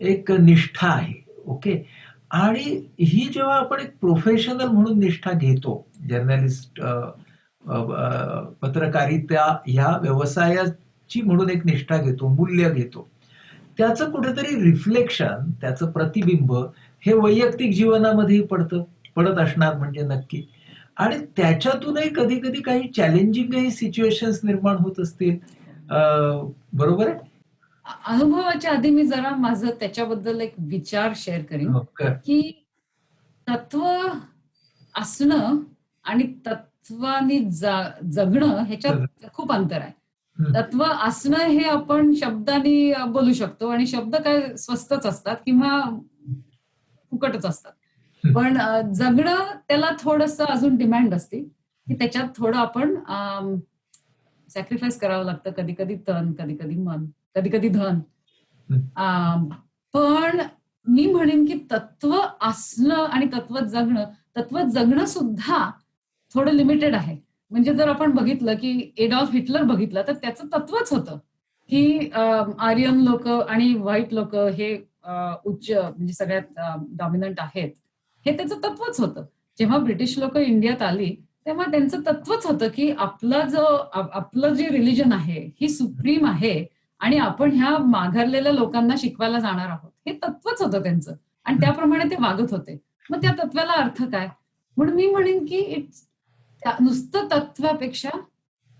एक निष्ठा आहे. ओके. आणि ही जेव्हा आपण एक प्रोफेशनल म्हणून निष्ठा घेतो, जर्नलिस्ट पत्रकारिता ह्या व्यवसायाची म्हणून एक निष्ठा घेतो, मूल्य घेतो. त्याचं कुठेतरी रिफ्लेक्शन, त्याचं प्रतिबिंब हे वैयक्तिक जीवनामध्येही पडत असणार म्हणजे नक्की. आणि त्याच्यातूनही कधी-कधी काही चॅलेंजिंगही सिच्युएशन्स निर्माण होत असतील. अ, बरोबर आहे? अनुभवाच्या आधी मी जरा माझं त्याच्याबद्दल एक विचार शेअर करीन, हो, कर. की तत्व असणं आणि तत्वानी जगणं ह्याच्यात खूप अंतर आहे. हं, तत्व असणं हे आपण शब्दांनी बोलू शकतो आणि शब्द काय स्वस्तच असतात किंवा फुकटच असतात. हं, पण जगणं त्याला थोडंसं अजून डिमांड असते, की त्याच्यात थोडं आपण सॅक्रिफाईस करावं लागतं. कधी-कधी तन, कधी-कधी मन, कधी-कधी धन. हं, अ, पण मी म्हणेन की तत्व असणं आणि तत्व जगणं सुद्धा थोडं लिमिटेड आहे. म्हणजे जर आपण बघितलं की एडॉल्फ हिटलर बघितलं, तर त्याचं तत्वच होतं, की आर्यन लोकं आणि व्हाईट लोकं हे उच्च म्हणजे सगळ्यात डॉमिनंट आहेत. हे त्याचं तत्वच होतं. जेव्हा ब्रिटिश लोकं इंडियात आली, तेव्हा त्यांचं तत्वच होतं, की आपलं जे रिलिजन आहे, ही सुप्रीम आहे आणि आपण ह्या माघारलेल्या लोकांना शिकवायला जाणार आहोत. हे तत्वच होतं त्यांचं आणि हं, त्याप्रमाणे ते वागत होते. मग त्या तत्वाला अर्थ काय? म्हणून मी म्हणेन की नुसतं तत्वापेक्षा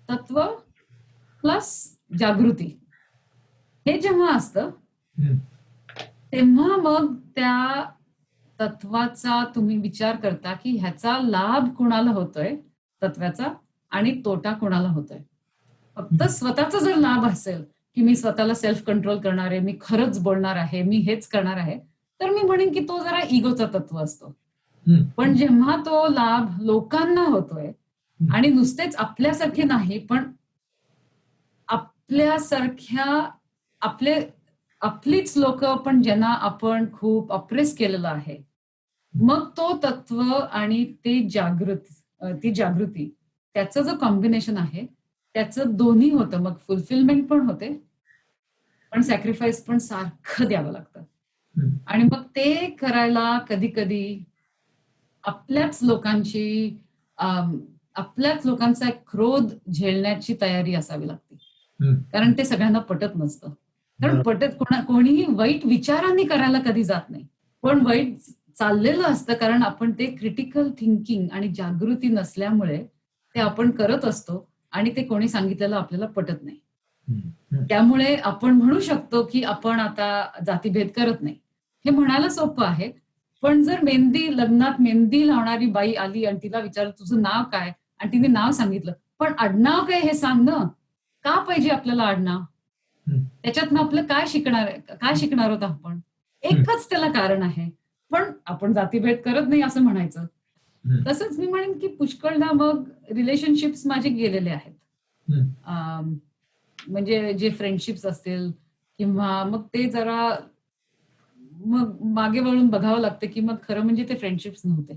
तत्व प्लस जागृती हे जेव्हा असतं हम्म. तेव्हा मग त्या तत्वाचा तुम्ही विचार करता की ह्याचा लाभ कुणाला होतोय तत्वाचा आणि तोटा कुणाला होतोय. फक्त स्वतःचा जर लाभ असेल की मी स्वतःला सेल्फ कंट्रोल करणार आहे, मी खरंच बोलणार आहे, मी हेच करणार आहे, तर मी म्हणेन की तो जरा इगोचा तत्व असतो. हम्म. पण जेव्हा तो लाभ लोकांना होतोय आणि नुसतेच आपल्यासारखे नाही पण आपल्यासारख्या आपलीच लोक पण ज्यांना आपण खूप अप्रेस केलेलं आहे, मग तो तत्व आणि ती जागृती त्याचं जो कॉम्बिनेशन आहे त्याचं दोन्ही होतं. मग फुलफिलमेंट पण होते पण सॅक्रिफाईस पण सारखं द्यावं लागतं. हम्म. आणि मग ते करायला कधी कधी आपल्याच लोकांची आपल्याच लोकांचा एक क्रोध झेलण्याची तयारी असावी लागते. हम्म. कारण ते सगळ्यांना पटत नसतं. कारण बरोबर. कोणीही वाईट विचारांनी करायला कधी जात नाही, पण वाईट चाललेलं असतं कारण आपण ते क्रिटिकल थिंकिंग आणि जागृती नसल्यामुळे ते आपण करत असतो आणि ते कोणी सांगितलेलं आपल्याला पटत नाही. हम्म. हम्म. त्यामुळे आपण म्हणू शकतो की आपण आता जातीभेद करत नाही, हे म्हणायला सोपं आहे. पण जर लग्नात मेहंदी लावणारी बाई आली आणि तिला विचारलं तुझं नाव काय आणि तिने नाव सांगितलं, पण आडनाव काय हे सांग ना, का पाहिजे आपल्याला आडनाव, हम्म. त्याच्यातनं आपलं काय शिकणार आहोत आपण, एकच त्याला कारण आहे, पण आपण जातीभेद करत नाही असं म्हणायचं. हम्म. तसंच मी म्हणेन की पुष्कळदा मग रिलेशनशिप्स माझे गेलेले आहेत. हम्म. म्हणजे जे फ्रेंडशिप्स असतील किंवा मग ते जरा मग मागे वळून बघावं लागतं की मग खरं म्हणजे ते फ्रेंडशिप्स नव्हते.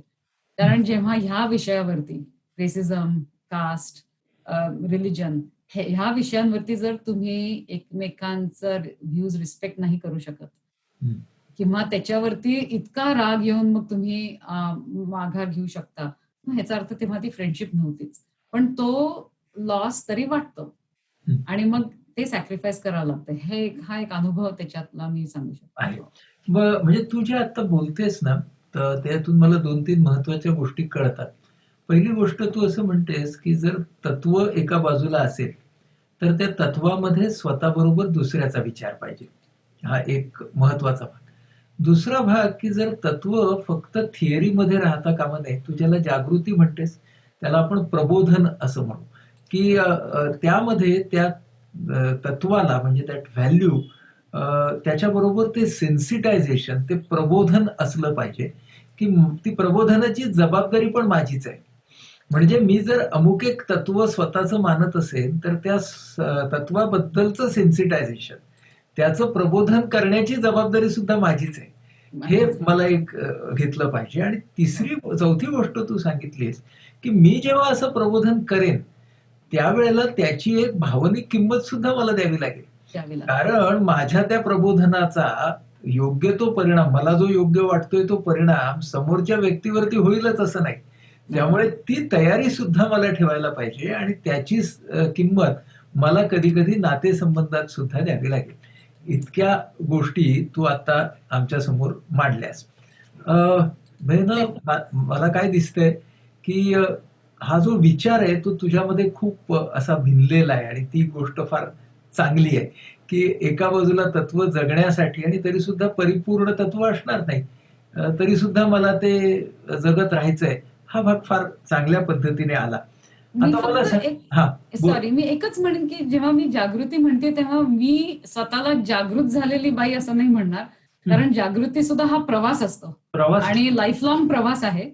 कारण जेव्हा ह्या विषयावरती रेसिझम, कास्ट, रिलिजन ह्या विषयांवरती जर तुम्ही एकमेकांचा व्ह्यूज रिस्पेक्ट नाही करू शकत हम्म. किंवा त्याच्यावरती इतका राग येऊन मग तुम्ही माघार घेऊ शकता, मग ह्याचा अर्थ तेव्हा ती फ्रेंडशिप नव्हतीच. पण तो लॉस तरी वाटतो हम्म. आणि मग ते सॅक्रिफाईस करावं लागतं. हा एक अनुभव त्याच्यातला मी सांगू आहे. शकतो. म्हणजे तू जे आता बोलतेस ना, तर त्यातून मला 2-3 महत्वाच्या गोष्टी कळतात. पहिली गोष्ट तू असं म्हणतेस, की जर तत्व एका बाजूला असेल, तर त्या तत्वामध्ये स्वतःबरोबर दुसऱ्याचा विचार पाहिजे. हा एक महत्वाचा भाग. दुसरा भाग, की जर तत्व फक्त थिअरीमध्ये राहता कामा नये. तू ज्याला जागृती म्हणतेस, त्याला आपण प्रबोधन असं म्हणू, की त्यामध्ये त्या तत्वाला म्हणजे दॅट व्हॅल्यू त्याच्याबरोबर ते सेन्सिटायझेशन, ते प्रबोधन असलं पाहिजे, की ती प्रबोधनाची जबाबदारी पण माझीच आहे. म्हणजे मी जर अमुक एक तत्व स्वतःचं मानत असेल, तर त्या तत्वाबद्दलचं सेन्सिटायझेशन, त्याचं प्रबोधन करण्याची जबाबदारी सुद्धा माझीच आहे. हे मला एक घेतलं पाहिजे. आणि चौथी गोष्ट तू सांगितलीस, की मी जेव्हा असं प्रबोधन करेन, त्यावेळेला त्याची एक भावनिक किंमत सुद्धा मला द्यावी लागेल. कारण माझ्या त्या प्रबोधनाचा योग्य तो परिणाम, मला जो योग्य वाटतोय तो परिणाम समोरच्या व्यक्तीवरती होईलच असं नाही. त्यामुळे ती तयारी सुद्धा मला ठेवायला पाहिजे आणि त्याची किंमत मला कधी कधी नातेसंबंधात सुद्धा द्यावी लागेल. इतक्या गोष्टी तू आता आमच्या समोर मांडल्यास. मला काय दिसतंय, की हा जो विचार आहे तो तुझ्यामध्ये खूप असा भिनलेला आहे आणि ती गोष्ट फार चांगली आहे, की एका बाजूला तत्व जगण्यासाठी आणि तरी सुद्धा परिपूर्ण तत्व असणार नाही, तरी सुद्धा मला ते जगत राहायचंय. हा भाग फार चांगल्या पद्धतीने आला. आता मला सॉरी, मी एकच म्हणेन की जेव्हा मी जागृती म्हणते तेव्हा मी स्वतःला जागृत झालेली बाई असं नाही म्हणणार, कारण जागृती सुद्धा हा प्रवास असतो आणि लाईफ लॉंग प्रवास आहे.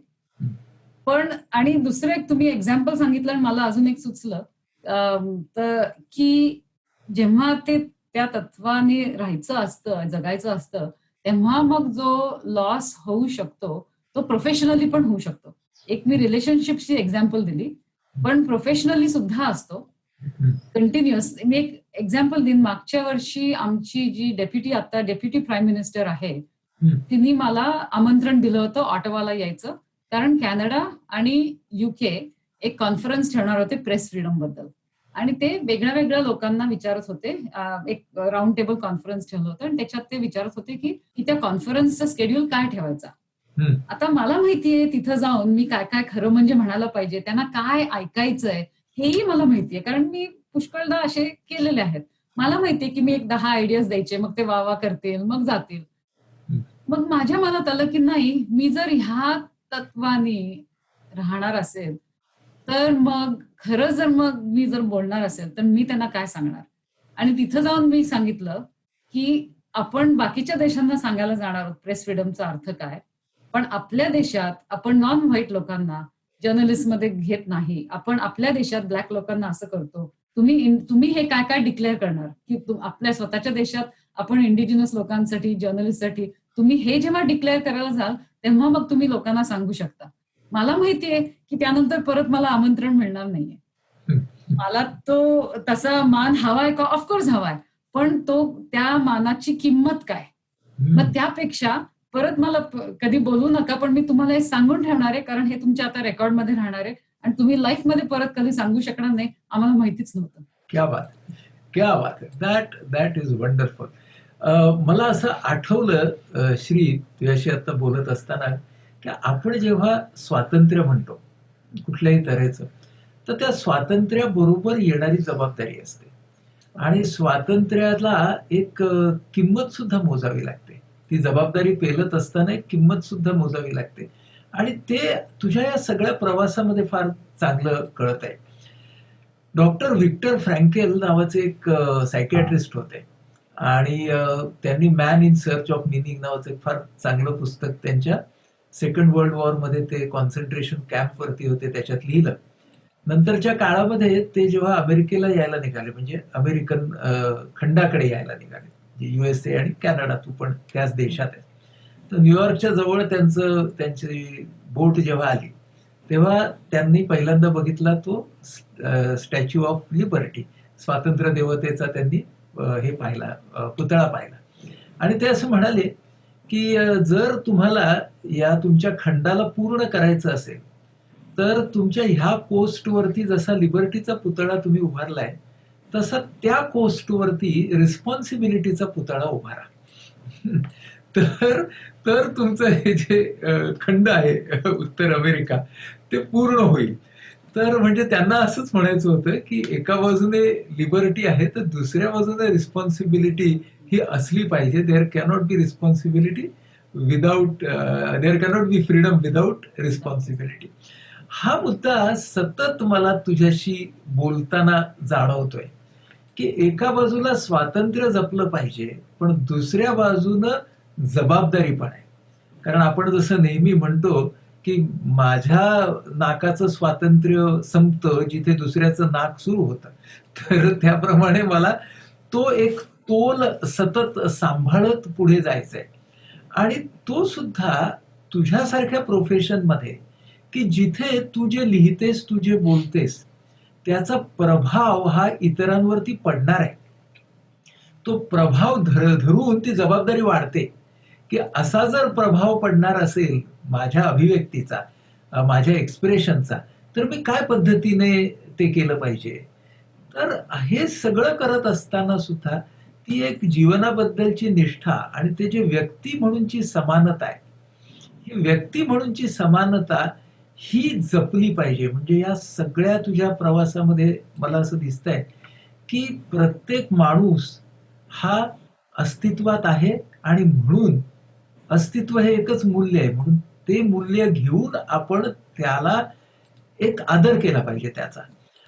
पण आणि दुसरं एक तुम्ही एक्झाम्पल सांगितलं आणि मला अजून एक सुचलं, तर की जेव्हा ते त्या तत्वाने राहायचं असतं, जगायचं असतं, तेव्हा मग जो लॉस होऊ शकतो तो प्रोफेशनली पण होऊ शकतो. एक मी रिलेशनशिपची एक्झाम्पल दिली, पण प्रोफेशनली सुद्धा असतो कंटिन्युअस. मी एक एक्झाम्पल देईन. मागच्या वर्षी आमची जी डेप्युटी प्राईम मिनिस्टर आहे, तिने मला आमंत्रण दिलं होतं ऑटोवाला यायचं, कारण कॅनडा आणि युके एक कॉन्फरन्स ठेवणार होते प्रेस फ्रीडम बद्दल आणि ते वेगळ्या लोकांना विचारत होते. एक राऊंड टेबल कॉन्फरन्स ठेवलं होतं आणि त्याच्यात ते विचारत होते की त्या कॉन्फरन्सचा शेड्यूल काय ठेवायचा. आता मला माहितीये तिथं जाऊन मी काय काय खरं म्हणजे म्हणायला पाहिजे, त्यांना काय ऐकायचंय हेही मला माहितीये, कारण मी पुष्कळदा असे केलेले आहेत. मला माहितीये की मी एक 10 आयडियाज द्यायचे, मग ते वाह करतील, मग जातील. हं. मग माझ्या मनात आलं की नाही, मी जर ह्या तत्वानी राहणार असेल, तर मग खरं जर मग मी जर बोलणार असेल, तर मी त्यांना काय सांगणार? आणि तिथं जाऊन मी सांगितलं, की आपण बाकीच्या देशांना सांगायला जाणार आहोत प्रेस फ्रीडमचा अर्थ काय? पण आपल्या देशात आपण नॉन व्हाईट लोकांना जर्नलिस्टमध्ये घेत नाही. आपण आपल्या देशात ब्लॅक लोकांना असं करतो. तुम्ही हे काय-काय डिक्लेअर करणार? की आपल्या स्वतःच्या देशात आपण इंडिजिनस लोकांसाठी, जर्नलिस्टसाठी तुम्ही हे जेव्हा डिक्लेअर करायला जाल, तेव्हा मग तुम्ही लोकांना सांगू शकता. मला माहितीये की त्यानंतर परत मला आमंत्रण मिळणार नाहीये. हं. मला तो तसा मान हवाय का? ऑफकोर्स हवाय. पण तो त्या मानाची किंमत काय? मग त्यापेक्षा परत मला कधी बोलू नका, पण मी तुम्हाला हे सांगून ठेवणार आहे, कारण हे तुमच्या आता रेकॉर्डमध्ये राहणार आहे आणि तुम्ही लाईफमध्ये परत कधी सांगू शकणार नाही, आम्हाला माहितीच नव्हतं. क्या बात है! क्या बात है! That is wonderful. मला असं आठवलं श्री, तुझ्याशी आता बोलत असताना, की आपण जेव्हा स्वातंत्र्य म्हणतो कुठल्याही तऱ्हेचं, तर त्या स्वातंत्र्याबरोबर येणारी जबाबदारी असते आणि स्वातंत्र्याला एक किंमत सुद्धा मोजावी लागते. ती जबाबदारी पेलत असताना एक किंमत सुद्धा मोजावी लागते आणि ते तुझ्या या सगळ्या प्रवासामध्ये फार चांगलं कळत आहे. डॉक्टर व्हिक्टर फ्रँकेल नावाचे एक सायकियाट्रिस्ट होते आणि त्यांनी man in search of meaning नावाचं एक फार चांगलं पुस्तक त्यांच्या सेकंड वर्ल्ड वॉरमध्ये ते कॉन्सन्ट्रेशन कॅम्पवरती होते त्याच्यात लिहिलं. नंतरच्या काळामध्ये ते जेव्हा अमेरिकेला यायला निघाले, म्हणजे अमेरिकन खंडाकडे यायला निघाले, USA आणि कॅनडा, तू पण त्याच देशात आहे, तर न्यूयॉर्कच्या जवळ त्यांची बोट जेव्हा आली तेव्हा त्यांनी पहिल्यांदा बघितला तो स्टॅच्यू ऑफ लिबर्टी, स्वातंत्र्य देवतेचा त्यांनी हे पाहिला, पुतळा पाहिला आणि ते असं म्हणाले की जर तुम्हाला या तुमच्या खंडाला पूर्ण करायचं असेल तर तुमच्या ह्या कोस्टवरती जसा लिबर्टीचा पुतळा तुम्ही उभारलाय तसा त्या कोस्टवरती रिस्पॉन्सिबिलिटीचा पुतळा उभारा. तर तर तुमचं हे जे खंड आहे उत्तर अमेरिका ते पूर्ण होईल. तर म्हणजे त्यांना असंच म्हणायचं होतं की एका बाजूने लिबर्टी आहे तर दुसऱ्या बाजूने रिस्पॉन्सिबिलिटी ही असली पाहिजे. There cannot be responsibility without there cannot be freedom without responsibility. हा मुद्दा सतत मला तुझ्याशी बोलताना जाणवतोय की एका बाजूला स्वातंत्र्य जपलं पाहिजे पण दुसऱ्या बाजूनं जबाबदारी पण आहे. कारण आपण जसं नेहमी म्हणतो की माझ्या नाकाचं स्वातंत्र्य संपतं जिथे दुसऱ्याचं नाक सुरू होतं, तर त्याप्रमाणे मला तो एक तोल सतत सांभाळत पुढे जायचंय आणि तो सुद्धा तुझ्यासारख्या प्रोफेशनमध्ये की जिथे तू जे लिहितेस, तू जे बोलतेस त्याचा प्रभाव हा इतरांवरती पडणार आहे. तो प्रभाव धरून ती जबाबदारी वाढते की असा जर प्रभाव पडणार असेल माझ्या अभिव्यक्तीचा, माझ्या एक्सप्रेशनचा, तर मी काय पद्धतीने ते केलं पाहिजे. तर हे सगळं करत असताना सुद्धा ती एक जीवनाबद्दलची निष्ठा आणि ते जे व्यक्ती म्हणूनची समानता आहे, ही व्यक्ती म्हणूनची समानता ही जपली पाहिजे. म्हणजे या सगळ्या तुझ्या प्रवासामध्ये मला असं दिसतंय की प्रत्येक माणूस हा अस्तित्वात आहे आणि म्हणून अस्तित्व हे एकच मूल्य आहे, म्हणून ते मूल्य घेऊन आपण त्याला एक आदर केला पाहिजे त्याचा.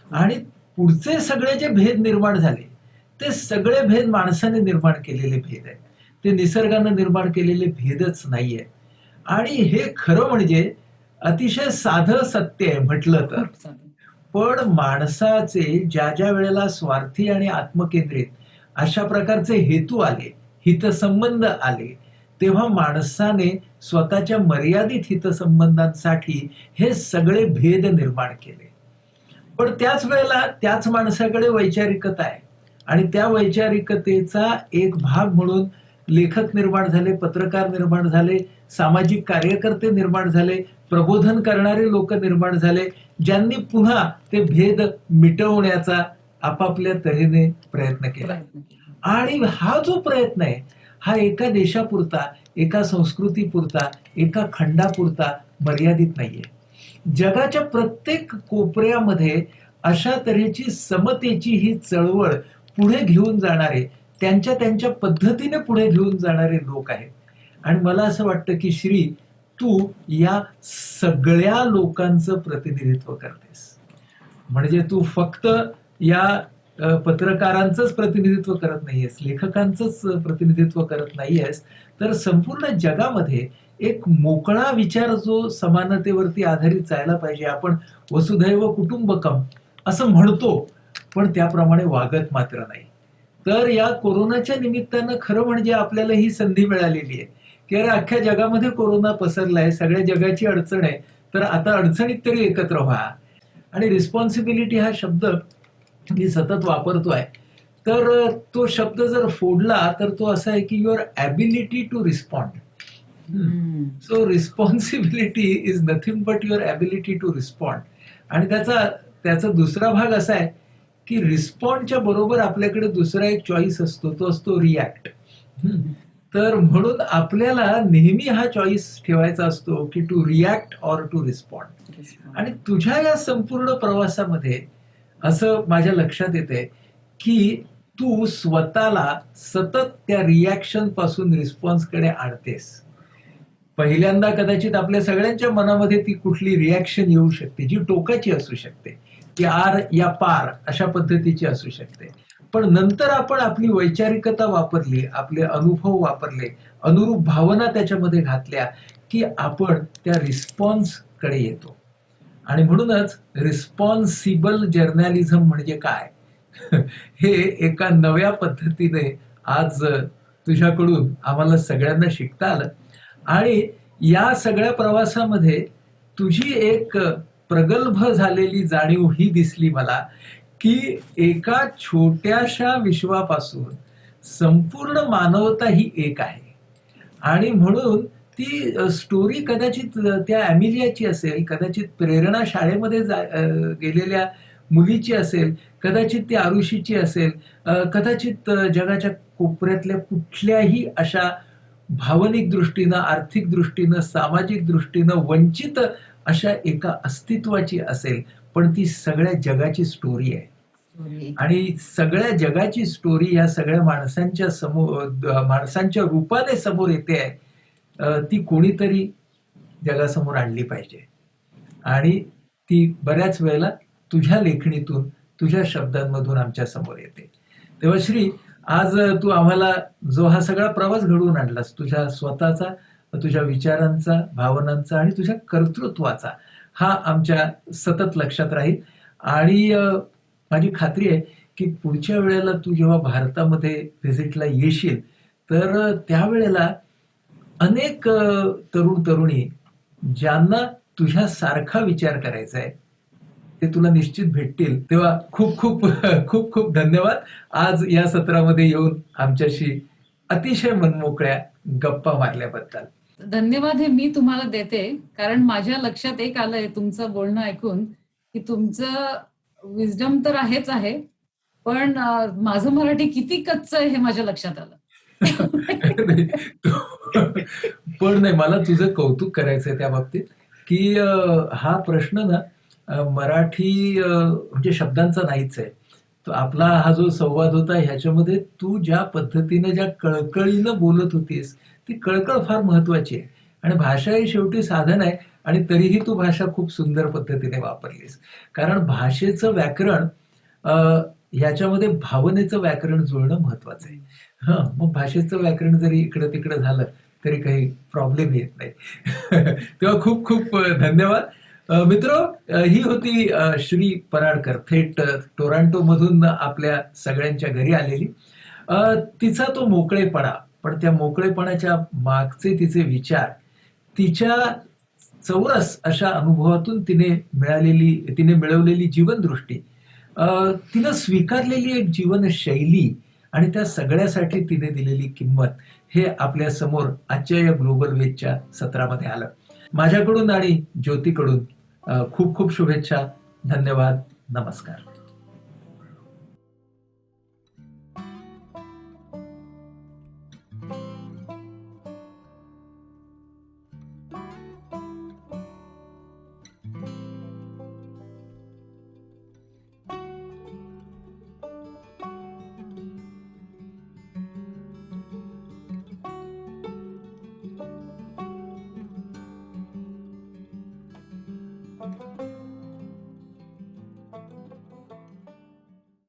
आणि पुढचे सगळे जे भेद निर्माण झाले ते सगळे भेद माणसाने निर्माण केलेले भेद आहेत, ते निसर्गाने निर्माण केलेले भेदच नाहीये. आणि हे खरं म्हणजे अतिशय साधं सत्य आहे म्हटलं तर. पण माणसाचे ज्या ज्या वेळेला स्वार्थी आणि आत्मकेंद्रित अशा प्रकारचे हेतू आले, हितसंबंध आले, तेव्हा माणसाने स्वतःच्या मर्यादित हितसंबंधांसाठी हे सगळे भेद निर्माण केले. पण त्याच वेळेला त्याच माणसाकडे वैचारिकता आहे आणि त्या वैचारिकतेचा एक भाग म्हणून लेखक निर्माण झाले, पत्रकार निर्माण झाले, सामाजिक कार्यकर्ते निर्माण झाले, प्रबोधन करणारे लोक निर्माण झाले, ज्यांनी पुन्हा ते भेद मिटवण्याचा आपापल्या तऱ्हेने प्रयत्न केला. आणि हा जो प्रयत्न आहे हा एका देशापुरता, एका संस्कृतीपुरता, एका खंडापुरता मर्यादित नाहीये. जगाच्या प्रत्येक कोपऱ्यामध्ये अशा तऱ्हेची समतेची ही चळवळ पुढे घेऊन जाणारे, त्यांच्या त्यांच्या पद्धतीने पुढे घेऊन जाणारे लोक आहेत. आणि मला असं वाटतं की श्री, तू या सगळ्या लोकांचं प्रतिनिधित्व करतेस. म्हणजे तू फक्त या पत्रकारांचंच प्रतिनिधित्व करत नाहीयेस, लेखकांचंच प्रतिनिधित्व करत नाहीयेस, तर संपूर्ण जगामध्ये एक मोकळा विचार जो समानतेवरती आधारित जायला पाहिजे. आपण वसुधैव कुटुंबकम असं म्हणतो, पण त्याप्रमाणे वागत मात्र नाही. तर या कोरोनाच्या निमित्तानं खरं म्हणजे आपल्याला ही संधी मिळालेली आहे की अरे अख्ख्या जगामध्ये कोरोना पसरलाय, सगळ्या जगाची अडचण आहे, तर आता अडचणीत तरी एकत्र व्हा. आणि रिस्पॉन्सिबिलिटी हा शब्द मी सतत वापरतोय, तर तो शब्द जर फोडला तर तो असा आहे की your ability to respond. So responsibility is nothing but your ability to respond. आणि त्याचा दुसरा भाग असा आहे की रिस्पॉन्डच्या बरोबर आपल्याकडे दुसरा एक चॉईस असतो, तो असतो रिॲक्ट. तर म्हणून आपल्याला नेहमी हा चॉईस ठेवायचा असतो की to react or to respond. आणि तुझ्या या संपूर्ण प्रवासामध्ये असं माझ्या लक्षात येते की तू स्वतःला सतत त्या रिॲक्शन पासून रिस्पॉन्सकडे आणतेस. पहिल्यांदा कदाचित आपल्या सगळ्यांच्या मनामध्ये ती कुठली रिॲक्शन येऊ शकते जी टोकाची असू शकते, ती आर या पार अशा पद्धतीची असू शकते. पण नंतर आपण आपली वैचारिकता वापरली, आपले अनुभव वापरले, अनुरूप भावना त्याच्यामध्ये घातल्या की आपण त्या रिस्पॉन्सकडे येतो. आणि म्हणूनच रिस्पॉन्सिबल जर्नलिझम म्हणजे काय हे एका नव्या पद्धतीने आज तुझ्याकडून आम्हाला सगळ्यांना शिकता आलं. आणि या सगळ्या प्रवासामध्ये तुझी एक प्रगल्भ झालेली जाणीव ही दिसली मला की एका छोट्याशा विश्वापासून संपूर्ण मानवता ही एक आहे. आणि म्हणून ती स्टोरी कदाचित त्या ॲमिलियाची असेल, कदाचित प्रेरणा शाळेमध्ये गेलेल्या मुलीची असेल, कदाचित ती आरुषीची असेल, कदाचित जगाच्या कोपऱ्यातल्या कुठल्याही अशा भावनिक दृष्टीनं, आर्थिक दृष्टीनं, सामाजिक दृष्टीनं वंचित अशा एका अस्तित्वाची असेल, पण ती सगळ्या जगाची स्टोरी आहे. आणि सगळ्या जगाची स्टोरी या सगळ्या माणसांच्या रूपाने समोर येते आहे. ती कोणीतरी जगासमोर आणली पाहिजे. आणि ती बऱ्याच वेळेला तुझ्या लेखणीतून, तुझ्या शब्दांमधून आमच्या समोर येते. तेव्हा श्री, आज तू आम्हाला जो हा सगळा प्रवास घडवून आणलास, तुझ्या स्वतःचा, तुझ्या विचारांचा, भावनांचा आणि तुझ्या कर्तृत्वाचा, हा आमच्या सतत लक्षात राहील. आणि माझी खात्री आहे की पुढच्या वेळेला तू जेव्हा भारतामध्ये व्हिजिटला येशील, तर त्यावेळेला अनेक तरुण तरुणी ज्यांना तुझ्यासारखा विचार करायचा आहे ते तुला निश्चित भेटतील. तेव्हा खूप खूप खूप खूप धन्यवाद आज या सत्रामध्ये येऊन आमच्याशी अतिशय मनमोकळ्या गप्पा मारल्याबद्दल. धन्यवाद हे मी तुम्हाला देते, कारण माझ्या लक्षात एक आलंय तुमचं बोलणं ऐकून की तुमचं विजडम तर आहेच आहे, पण माझं मराठी किती कच्चं आहे हे माझ्या लक्षात आलं. पण नाही, मला तुझं कौतुक करायचंय त्या बाबतीत की हा प्रश्न ना मराठी म्हणजे शब्दांचा नाहीच आहे. तो आपला हा जो संवाद होता ह्याच्यामध्ये तू ज्या पद्धतीने, ज्या कळकळीनं बोलत होतीस, ती कळकळ फार महत्वाची आहे. आणि भाषा ही शेवटी साधन आहे, आणि तरीही तू भाषा खूप सुंदर पद्धतीने वापरलीस. कारण भाषेचं व्याकरण, ह्याच्यामध्ये भावनेचं व्याकरण जुळणं महत्वाचं आहे. मग भाषेचं व्याकरण जरी इकडं तिकडं झालं तरी काही प्रॉब्लेम येत नाही. तेव्हा खूप खूप धन्यवाद. मित्र, ही होती श्री पराडकर, थेट टोरंटो मधून आपल्या सगळ्यांच्या घरी आलेली. तिचा तो मोकळेपणा, पण त्या मोकळेपणाच्या मागचे तिचे विचार, तिच्या चौरस अशा अनुभवातून तिने मिळवलेली जीवनदृष्टी, तिनं स्वीकारलेली एक जीवनशैली आणि त्या सगळ्यासाठी तिने दिलेली किंमत, हे आपल्या समोर आजच्या या ग्लोबल वेजच्या सत्रामध्ये आलं. माझ्याकडून आणि ज्योतीकडून खूप खूप शुभेच्छा. धन्यवाद. नमस्कार.